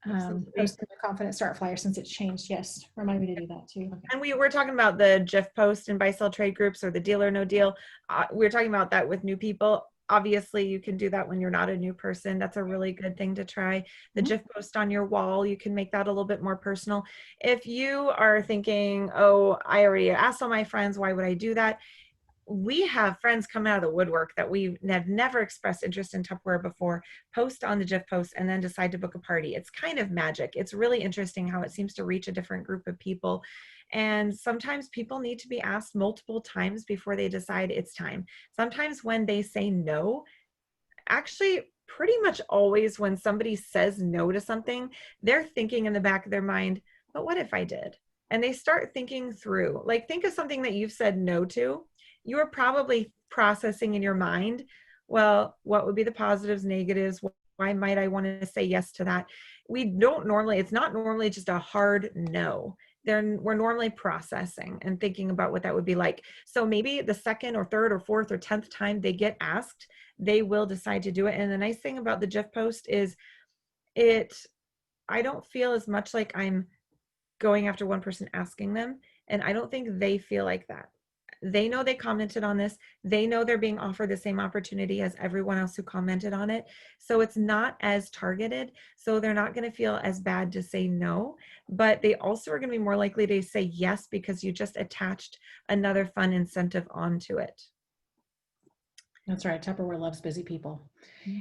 Absolutely. Post in the Confident Start flyer since it's changed. Yes. Remind me to do that too. Okay. And we were talking about the GIF post and buy sell trade groups or the deal or no deal. We were talking about that with new people. Obviously, you can do that when you're not a new person. That's a really good thing to try. The Mhm. GIF post on your wall, you can make that a little bit more personal. If you are thinking, oh, I already asked all my friends, why would I do that? We have friends come out of the woodwork that we have never expressed interest in Tupperware before, post on the GIF post, and then decide to book a party. It's kind of magic. It's really interesting how it seems to reach a different group of people. And sometimes people need to be asked multiple times before they decide it's time. Sometimes when they say no, actually pretty much always when somebody says no to something, they're thinking in the back of their mind, but what if I did? And they start thinking through, like think of something that you've said no to. You're probably processing in your mind, well, what would be the positives, negatives? Why might I want to say yes to that? We don't normally, it's not normally just a hard no. We're normally processing and thinking about what that would be like. So maybe the second or third or fourth or 10th time they get asked, they will decide to do it. And the nice thing about the GIF post is I don't feel as much like I'm going after one person asking them. And I don't think they feel like that. They know they commented on this. They know they're being offered the same opportunity as everyone else who commented on it. So it's not as targeted. So they're not going to feel as bad to say no, but they also are going to be more likely to say yes because you just attached another fun incentive onto it. That's right. Tupperware loves busy people.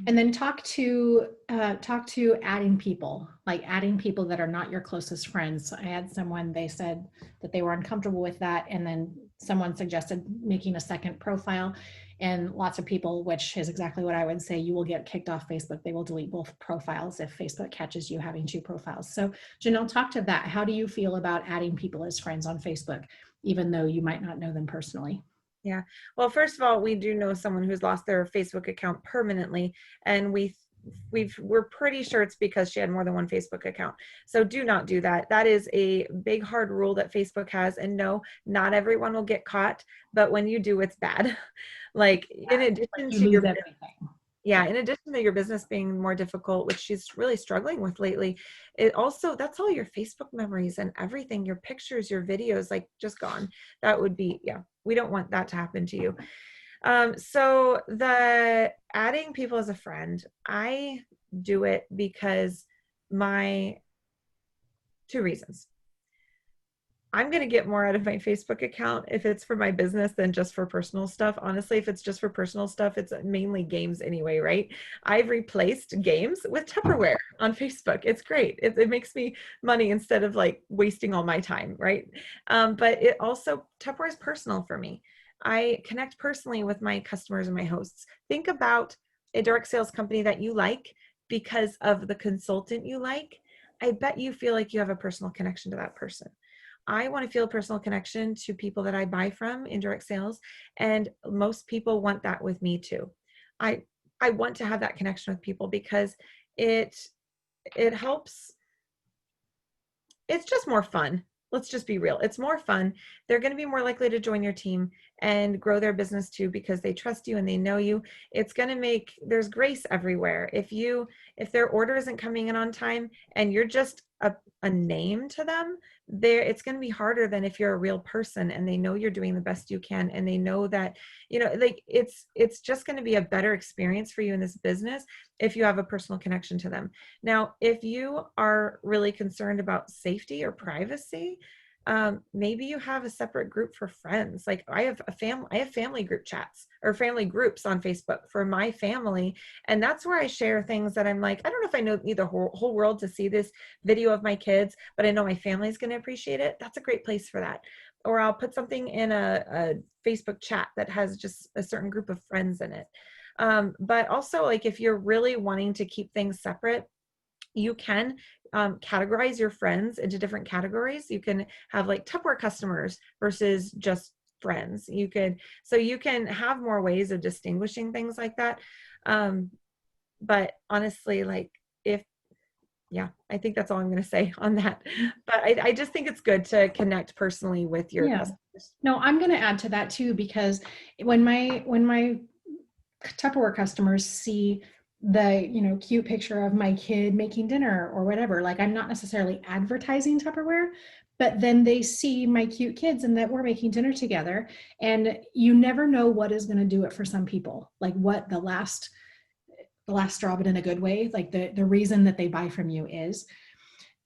And then talk to adding people, like adding people that are not your closest friends. I had someone, they said that they were uncomfortable with that. And then someone suggested making a second profile, and lots of people, which is exactly what I would say, you will get kicked off Facebook. They will delete both profiles if Facebook catches you having two profiles. So Janelle, talk to that. How do you feel about adding people as friends on Facebook, even though you might not know them personally? Yeah. Well, first of all, we do know someone who's lost their Facebook account permanently, and we're pretty sure it's because she had more than one Facebook account. So do not do that. That is a big hard rule that Facebook has. And no, not everyone will get caught, but when you do, it's bad. Like in addition to your everything. yeah, in addition to your business being more difficult, which she's really struggling with lately, it also, that's all your Facebook memories and everything, your pictures, your videos, like just gone. That would be, yeah, we don't want that to happen to you. So the adding people as a friend, I do it because two reasons. I'm going to get more out of my Facebook account if it's for my business than just for personal stuff. Honestly, if it's just for personal stuff, it's mainly games anyway, right? I've replaced games with Tupperware on Facebook. It's great. It makes me money instead of like wasting all my time, right? But it also, Tupperware is personal for me. I connect personally with my customers and my hosts. Think about a direct sales company that you like because of the consultant you like. I bet you feel like you have a personal connection to that person. I want to feel a personal connection to people that I buy from in direct sales. And most people want that with me too. I want to have that connection with people because it helps. It's just more fun. Let's just be real. It's more fun. They're going to be more likely to join your team and grow their business too because they trust you and they know you. It's going to make, there's grace everywhere. If their order isn't coming in on time and you're just a name to them, it's going to be harder than if you're a real person and they know you're doing the best you can and they know that, like it's just going to be a better experience for you in this business if you have a personal connection to them. Now, if you are really concerned about safety or privacy, maybe you have a separate group for friends. Like I have family group chats or family groups on Facebook for my family. And that's where I share things that I'm like, I don't know if I need the whole world to see this video of my kids, but I know my family is going to appreciate it. That's a great place for that. Or I'll put something in a Facebook chat that has just a certain group of friends in it. But also, like if you're really wanting to keep things separate, you can categorize your friends into different categories. You can have like Tupperware customers versus just friends. You can have more ways of distinguishing things like that. But honestly, like I think that's all I'm going to say on that. But I just think it's good to connect personally with your customers No, I'm going to add to that too, because when my Tupperware customers see the, cute picture of my kid making dinner or whatever, like I'm not necessarily advertising Tupperware, but then they see my cute kids and that we're making dinner together. And you never know what is going to do it for some people, like what the last straw, but in a good way, like the reason that they buy from you is.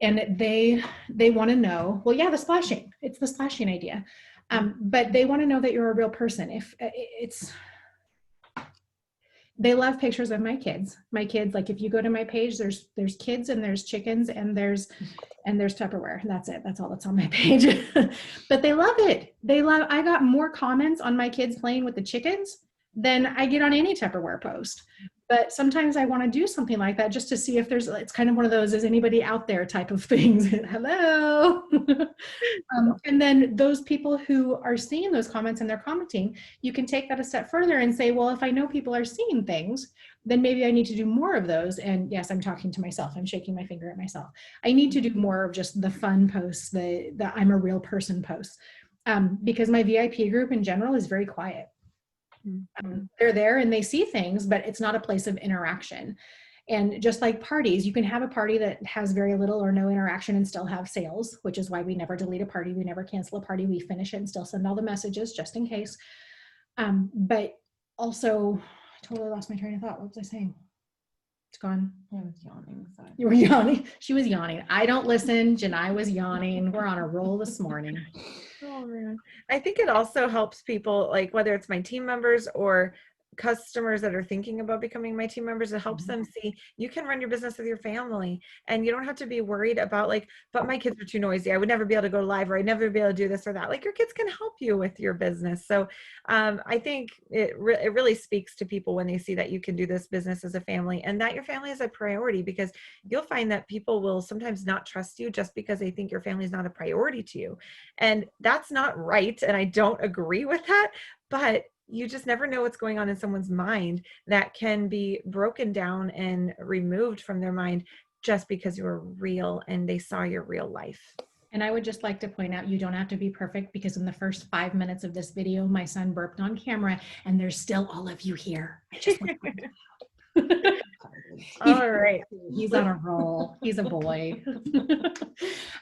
And they want to know, well, yeah, it's the splashing idea. But they want to know that you're a real person. If they love pictures of my kids, like if you go to my page, there's kids and there's chickens and there's Tupperware. That's it. That's all that's on my page. But they love it. I got more comments on my kids playing with the chickens than I get on any Tupperware post. But sometimes I want to do something like that just to see if it's kind of one of those, is anybody out there type of things. Hello. And then those people who are seeing those comments and they're commenting, you can take that a step further and say, well, if I know people are seeing things, then maybe I need to do more of those. And yes, I'm talking to myself. I'm shaking my finger at myself. I need to do more of just the fun posts, the I'm a real person posts, because my VIP group in general is very quiet. They're there and they see things, but it's not a place of interaction. And just like parties, you can have a party that has very little or no interaction and still have sales, which is why we never delete a party. We never cancel a party. We finish it and still send all the messages just in case. But also, I totally lost my train of thought. What was I saying? It's gone. I was yawning. Sorry. You were yawning. She was yawning. I don't listen. Janai was yawning. We're on a roll this morning. Oh man. I think it also helps people, like whether it's my team members or customers that are thinking about becoming my team members, it helps them see you can run your business with your family and you don't have to be worried about like, but my kids are too noisy. I would never be able to go live, or I'd never be able to do this or that. Like your kids can help you with your business. So I think it really speaks to people when they see that you can do this business as a family and that your family is a priority, because you'll find that people will sometimes not trust you just because they think your family is not a priority to you. And that's not right. And I don't agree with that, but you just never know what's going on in someone's mind that can be broken down and removed from their mind just because you were real and they saw your real life. And I would just like to point out, you don't have to be perfect, because in the first 5 minutes of this video, my son burped on camera and there's still all of you here. I just want to All right. He's on a roll. He's a boy.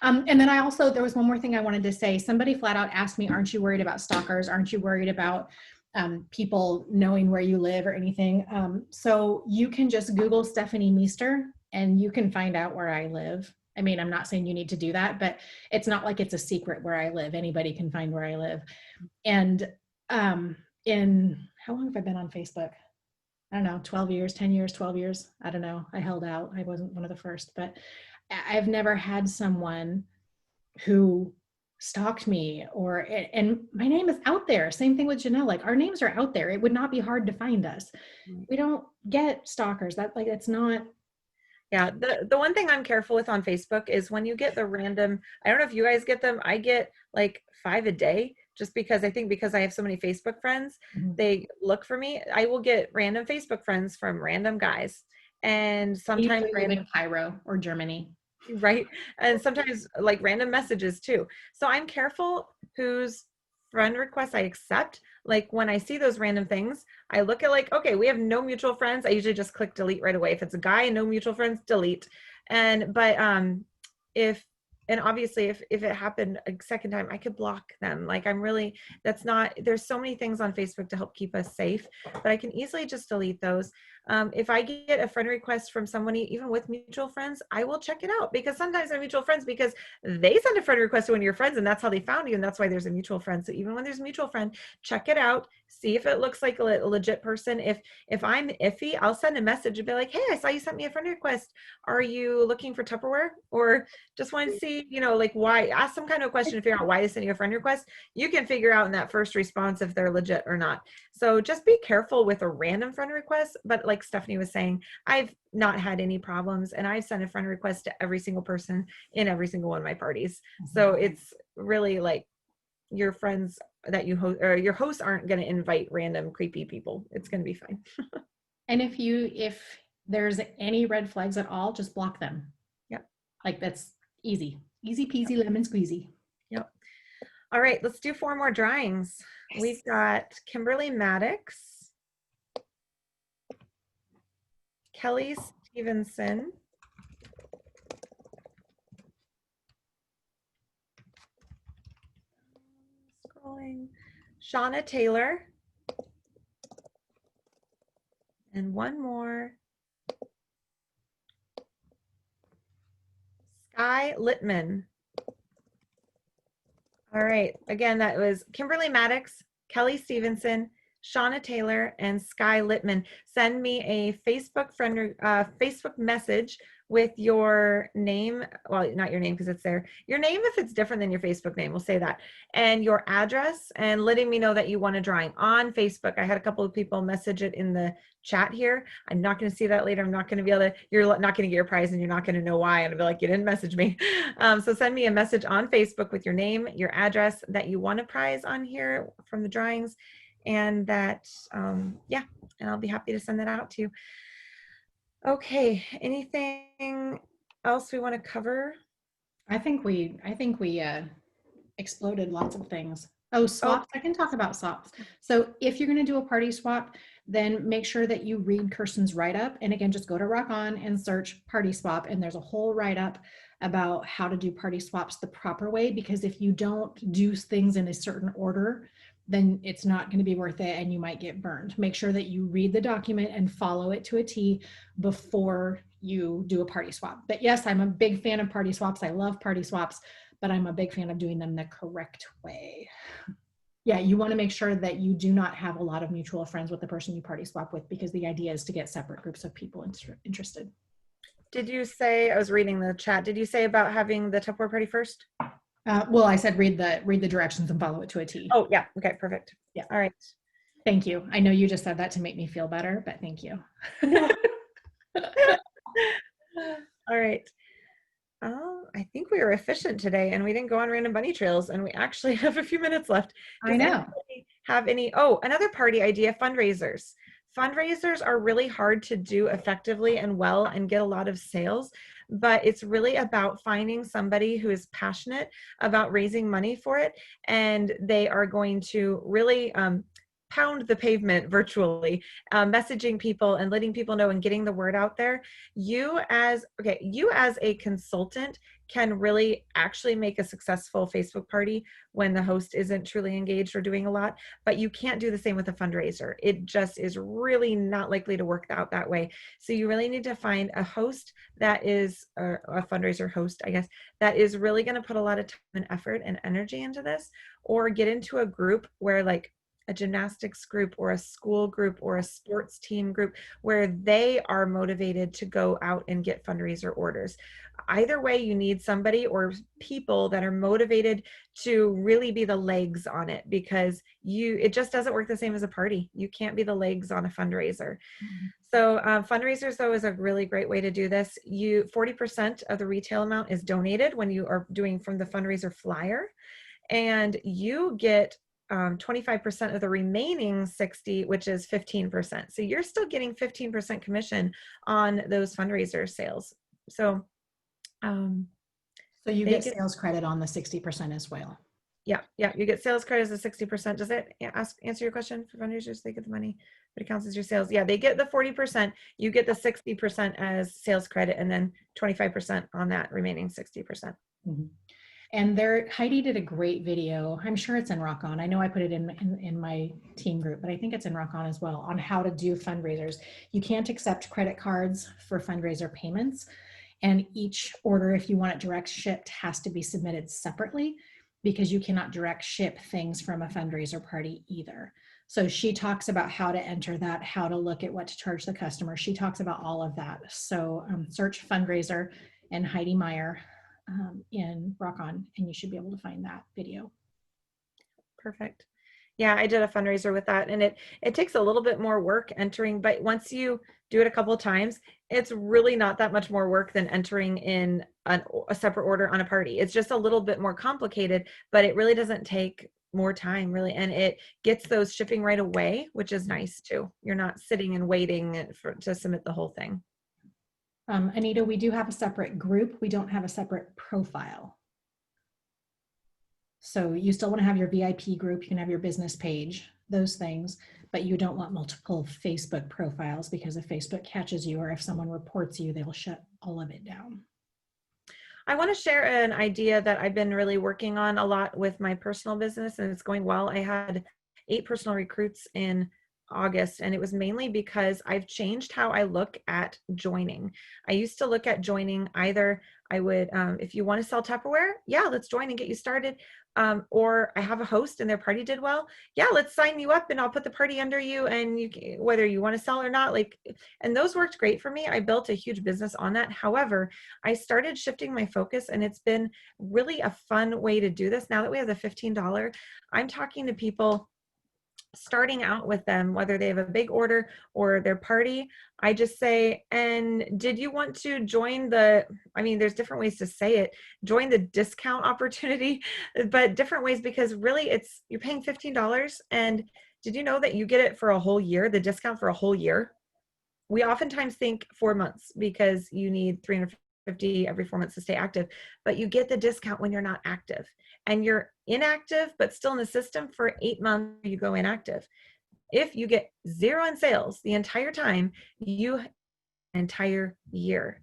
And then there was one more thing I wanted to say. Somebody flat out asked me, aren't you worried about stalkers? Aren't you worried about people knowing where you live or anything? So you can just Google Stephanie Meester and you can find out where I live. I mean, I'm not saying you need to do that, but it's not like it's a secret where I live. Anybody can find where I live. And in how long have I been on Facebook? I don't know, 12 years, 10 years, 12 years. I don't know. I held out. I wasn't one of the first, but I've never had someone who stalked me and my name is out there. Same thing with Janelle. Like our names are out there. It would not be hard to find us. We don't get stalkers. It's not. Yeah. The one thing I'm careful with on Facebook is when you get the random, I don't know if you guys get them. I get like 5 a day. Just because I think because I have so many Facebook friends, they look for me. I will get random Facebook friends from random guys, and sometimes random in Cairo or Germany, right? And sometimes like random messages too. So I'm careful whose friend requests I accept. Like when I see those random things, I look at like, okay, we have no mutual friends. I usually just click delete right away. If it's a guy and no mutual friends, delete. And obviously if it happened a second time, I could block them. Like there's so many things on Facebook to help keep us safe, but I can easily just delete those. If I get a friend request from somebody, even with mutual friends, I will check it out, because sometimes they're mutual friends because they send a friend request to one of your friends and that's how they found you. And that's why there's a mutual friend. So even when there's a mutual friend, check it out, see if it looks like a legit person. If I'm iffy, I'll send a message and be like, hey, I saw you sent me a friend request. Are you looking for Tupperware? Or just want to see, like why, ask some kind of question to figure out why they sent you a friend request. You can figure out in that first response if they're legit or not. So just be careful with a random friend request. But like Stephanie was saying, I've not had any problems, and I've sent a friend request to every single person in every single one of my parties. So it's really like your friends that you host, or your hosts aren't going to invite random creepy people. It's going to be fine. And if there's any red flags at all, just block them. Yep. Like that's easy peasy lemon squeezy. Yep. All right, let's do 4 more drawings. Yes. We've got Kimberly Maddox, Kelly Stevenson, scrolling, Shauna Taylor, and one more, Sky Littman. All right, again, that was Kimberly Maddox, Kelly Stevenson, Shauna Taylor, and Sky Littman. Send me a Facebook message with your name. Well, not your name because it's there. Your name if it's different than your Facebook name. We'll say that. And your address, and letting me know that you want a drawing on Facebook. I had a couple of people message it in the chat here. I'm not going to see that later. I'm not going to be able to, you're not going to get your prize and you're not going to know why. And I'll be like, you didn't message me. So send me a message on Facebook with your name, your address that you want a prize on here from the drawings. And that, yeah, and I'll be happy to send that out to you. Okay, anything else we want to cover? I think we exploded lots of things. Oh, swaps. I can talk about swaps. So if you're going to do a party swap, then make sure that you read Kirsten's write-up. And again, just go to Rock On and search party swap. And there's a whole write-up about how to do party swaps the proper way, because if you don't do things in a certain order, then it's not going to be worth it and you might get burned. Make sure that you read the document and follow it to a T before you do a party swap. But yes, I'm a big fan of party swaps. I love party swaps, but I'm a big fan of doing them the correct way. Yeah, you want to make sure that you do not have a lot of mutual friends with the person you party swap with, because the idea is to get separate groups of people interested. Did you say, I was reading the chat, did you say about having the Tupperware party first? Well, I said read the directions and follow it to a T. Oh, yeah. Okay, perfect. Yeah. All right. Thank you. I know you just said that to make me feel better, but thank you. All right. I think we were efficient today and we didn't go on random bunny trails, and we actually have a few minutes left. I know. Anybody have any, oh, another party idea, fundraisers. Fundraisers are really hard to do effectively and well and get a lot of sales, but it's really about finding somebody who is passionate about raising money for it, and they are going to really pound the pavement virtually, messaging people and letting people know and getting the word out there. You as a consultant can really actually make a successful Facebook party when the host isn't truly engaged or doing a lot, but you can't do the same with a fundraiser. It just is really not likely to work out that way. So you really need to find a host that is, or a fundraiser host, I guess, that is really going to put a lot of time and effort and energy into this, or get into a group where, like, a gymnastics group or a school group or a sports team group, where they are motivated to go out and get fundraiser orders. Either way, you need somebody or people that are motivated to really be the legs on it, because it just doesn't work the same as a party. You can't be the legs on a fundraiser. Mm-hmm. So fundraisers, though, is a really great way to do this. 40% of the retail amount is donated when you are doing from the fundraiser flyer, and you get 25% of the remaining 60, which is 15%. So you're still getting 15% commission on those fundraiser sales. So you get sales credit on the 60% as well. Yeah, you get sales credit as a 60%. Does it answer your question? For fundraisers, they get the money, but it counts as your sales. Yeah, they get the 40%. You get the 60% as sales credit, and then 25% on that remaining 60%. Mm-hmm. And Heidi did a great video. I'm sure it's in Rock On. I know I put it in my team group, but I think it's in Rock On as well, on how to do fundraisers. You can't accept credit cards for fundraiser payments. And each order, if you want it direct shipped, has to be submitted separately, because you cannot direct ship things from a fundraiser party either. So she talks about how to enter that, how to look at what to charge the customer. She talks about all of that. So search fundraiser and Heidi Meyer in Rock On, and you should be able to find that video. Perfect. Yeah, I did a fundraiser with that, and it takes a little bit more work entering, but once you do it a couple of times, it's really not that much more work than entering in a separate order on a party. It's just a little bit more complicated, but it really doesn't take more time, really, and it gets those shipping right away, which is nice too. You're not sitting and waiting to submit the whole thing. Anita, we do have a separate group. We don't have a separate profile. So you still want to have your VIP group, you can have your business page, those things, but you don't want multiple Facebook profiles, because if Facebook catches you or if someone reports you, they will shut all of it down. I want to share an idea that I've been really working on a lot with my personal business, and it's going well. I had 8 personal recruits in August, and it was mainly because I've changed how I look at joining. I used to look at joining either I would, if you want to sell Tupperware, yeah, let's join and get you started. Or I have a host and their party did well. Yeah, let's sign you up and I'll put the party under you, and you whether you want to sell or not, like, and those worked great for me. I built a huge business on that. However, I started shifting my focus, and it's been really a fun way to do this. Now that we have the $15, I'm talking to people, starting out with them, whether they have a big order or their party. I just say, and did you want to join the, I mean, there's different ways to say it, join the discount opportunity, but different ways, because really it's, you're paying $15, and did you know that you get it for a whole year, the discount for a whole year? We oftentimes think 4 months because you need 350 every 4 months to stay active, but you get the discount when you're not active, and you're inactive but still in the system for 8 months. You go inactive. If you get 0 in sales the entire time, you an entire year.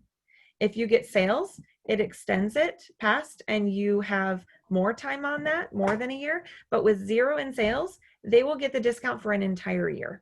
If you get sales, it extends it past, and you have more time on that, more than a year. But with 0 in sales, they will get the discount for an entire year.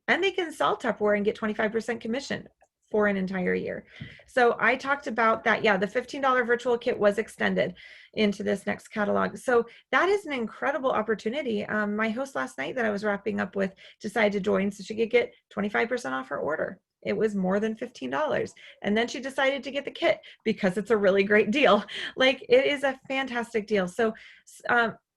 And they can sell Tupperware and get 25% commission for an entire year. So I talked about that. Yeah, the $15 virtual kit was extended into this next catalog. So that is an incredible opportunity. My host last night that I was wrapping up with decided to join so she could get 25% off her order. It was more than $15. And then she decided to get the kit because it's a really great deal. Like, it is a fantastic deal. So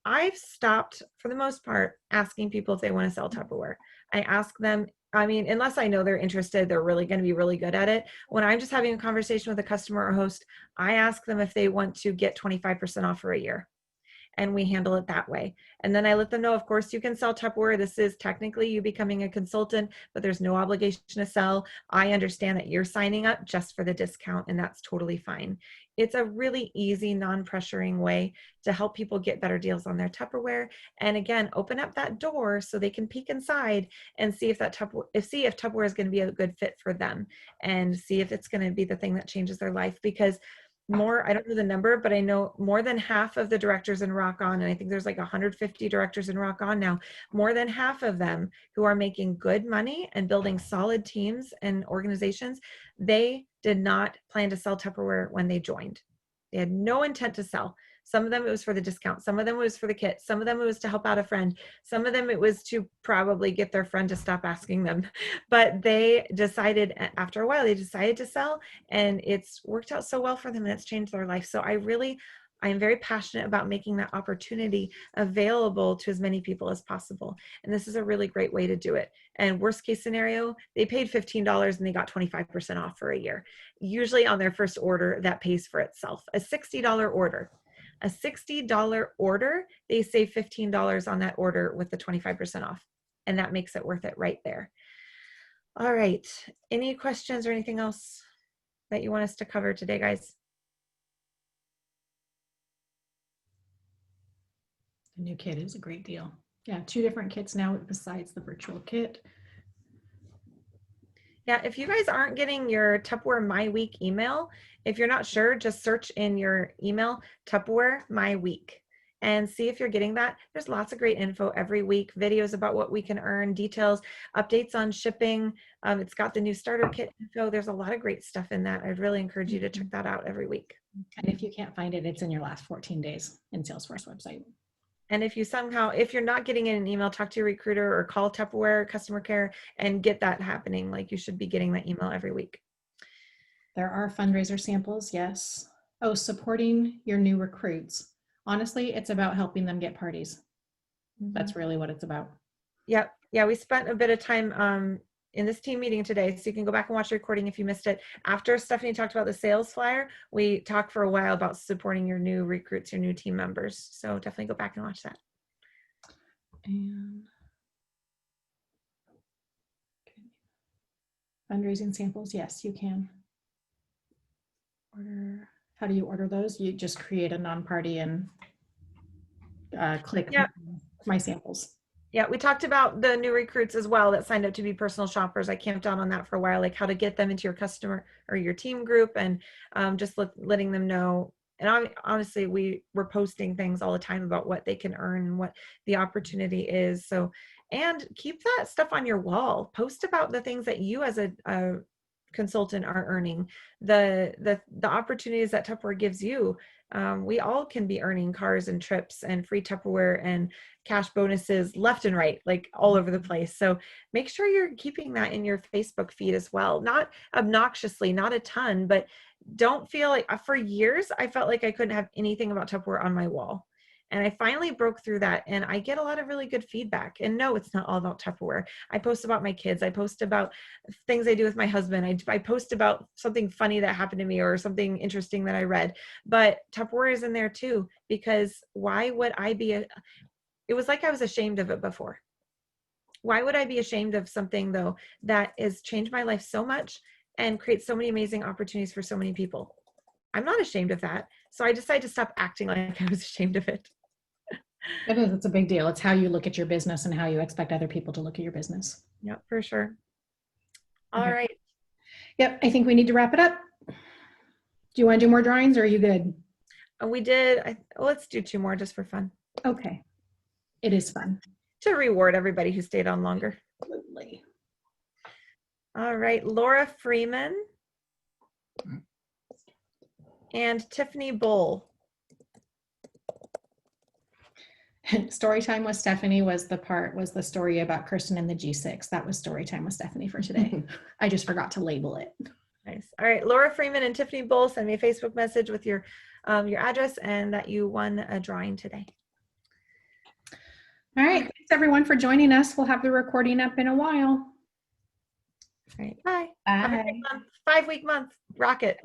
I've stopped, for the most part, asking people if they want to sell Tupperware. I ask them, I mean, unless I know they're interested, they're really going to be really good at it. When I'm just having a conversation with a customer or host, I ask them if they want to get 25% off for a year. And we handle it that way. And then I let them know, of course, you can sell Tupperware. This is technically you becoming a consultant, but there's no obligation to sell. I understand that you're signing up just for the discount, and that's totally fine. It's a really easy, non-pressuring way to help people get better deals on their Tupperware. And again, open up that door so they can peek inside and see if that see if Tupperware is going to be a good fit for them, and see if it's going to be the thing that changes their life. Because I don't know the number, but I know more than half of the directors in Rock On, and I think there's like 150 directors in Rock On now, more than half of them who are making good money and building solid teams and organizations, they did not plan to sell Tupperware when they joined. They had no intent to sell. Some of them it was for the discount. Some of them it was for the kit. Some of them it was to help out a friend. Some of them it was to probably get their friend to stop asking them. But they decided, after a while, they decided to sell, and it's worked out so well for them, and it's changed their life. So I am very passionate about making that opportunity available to as many people as possible. And this is a really great way to do it. And worst case scenario, they paid $15 and they got 25% off for a year. Usually on their first order, that pays for itself. A $60 order. A $60 order, they save $15 on that order with the 25% off. And that makes it worth it right there. All right. Any questions or anything else that you want us to cover today, guys? The new kit is a great deal. Yeah, 2 different kits now besides the virtual kit. Yeah, if you guys aren't getting your Tupperware My Week email, if you're not sure, just search in your email Tupperware My Week and see if you're getting that. There's lots of great info every week, videos about what we can earn, details, updates on shipping. It's got the new starter kit info. There's a lot of great stuff in that. I'd really encourage you to check that out every week. And if you can't find it, it's in your last 14 days in Salesforce website. And if you're not getting an email, talk to your recruiter or call Tupperware customer care and get that happening. Like, you should be getting that email every week. There are fundraiser samples, yes. Oh, supporting your new recruits. Honestly, it's about helping them get parties. That's really what it's about. Yep. Yeah, we spent a bit of time in this team meeting today, so you can go back and watch the recording if you missed it. After Stephanie talked about the sales flyer, we talked for a while about supporting your new recruits, your new team members. So definitely go back and watch that. And fundraising samples, yes, you can. Order. How do you order those? You just create a non-party and click Yeah. my samples. Yeah, we talked about the new recruits as well that signed up to be personal shoppers. I camped out on that for a while, like how to get them into your customer or your team group, and just letting them know. And honestly, we were posting things all the time about what they can earn and what the opportunity is. So, and keep that stuff on your wall. Post about the things that you as a consultant are earning, the opportunities that Tupperware gives you. We all can be earning cars and trips and free Tupperware and cash bonuses left and right, like all over the place. So make sure you're keeping that in your Facebook feed as well. Not obnoxiously, not a ton, but don't feel like, for years, I felt like I couldn't have anything about Tupperware on my wall. And I finally broke through that, and I get a lot of really good feedback. And no, it's not all about Tupperware. I post about my kids. I post about things I do with my husband. I post about something funny that happened to me or something interesting that I read. But Tupperware is in there too, because why would I be it was like I was ashamed of it before. Why would I be ashamed of something though that has changed my life so much and creates so many amazing opportunities for so many people? I'm not ashamed of that. So I decided to stop acting like I was ashamed of it. It is. It's a big deal. It's how you look at your business and how you expect other people to look at your business. Yep, for sure. All Okay. right. Yep. I think we need to wrap it up. Do you want to do more drawings or are you good? We did. Let's do 2 more just for fun. Okay. It is fun. To reward everybody who stayed on longer. Absolutely. All right. Laura Freeman and Tiffany Bull. Story time with Stephanie was the story about Kristen and the G6. That was story time with Stephanie for today. I just forgot to label it. Nice. All right. Laura Freeman and Tiffany Bull, send me a Facebook message with your address and that you won a drawing today. All right. Thanks everyone for joining us. We'll have the recording up in a while. All right. Bye. Bye. Have a great month. 5-week month. Rock it.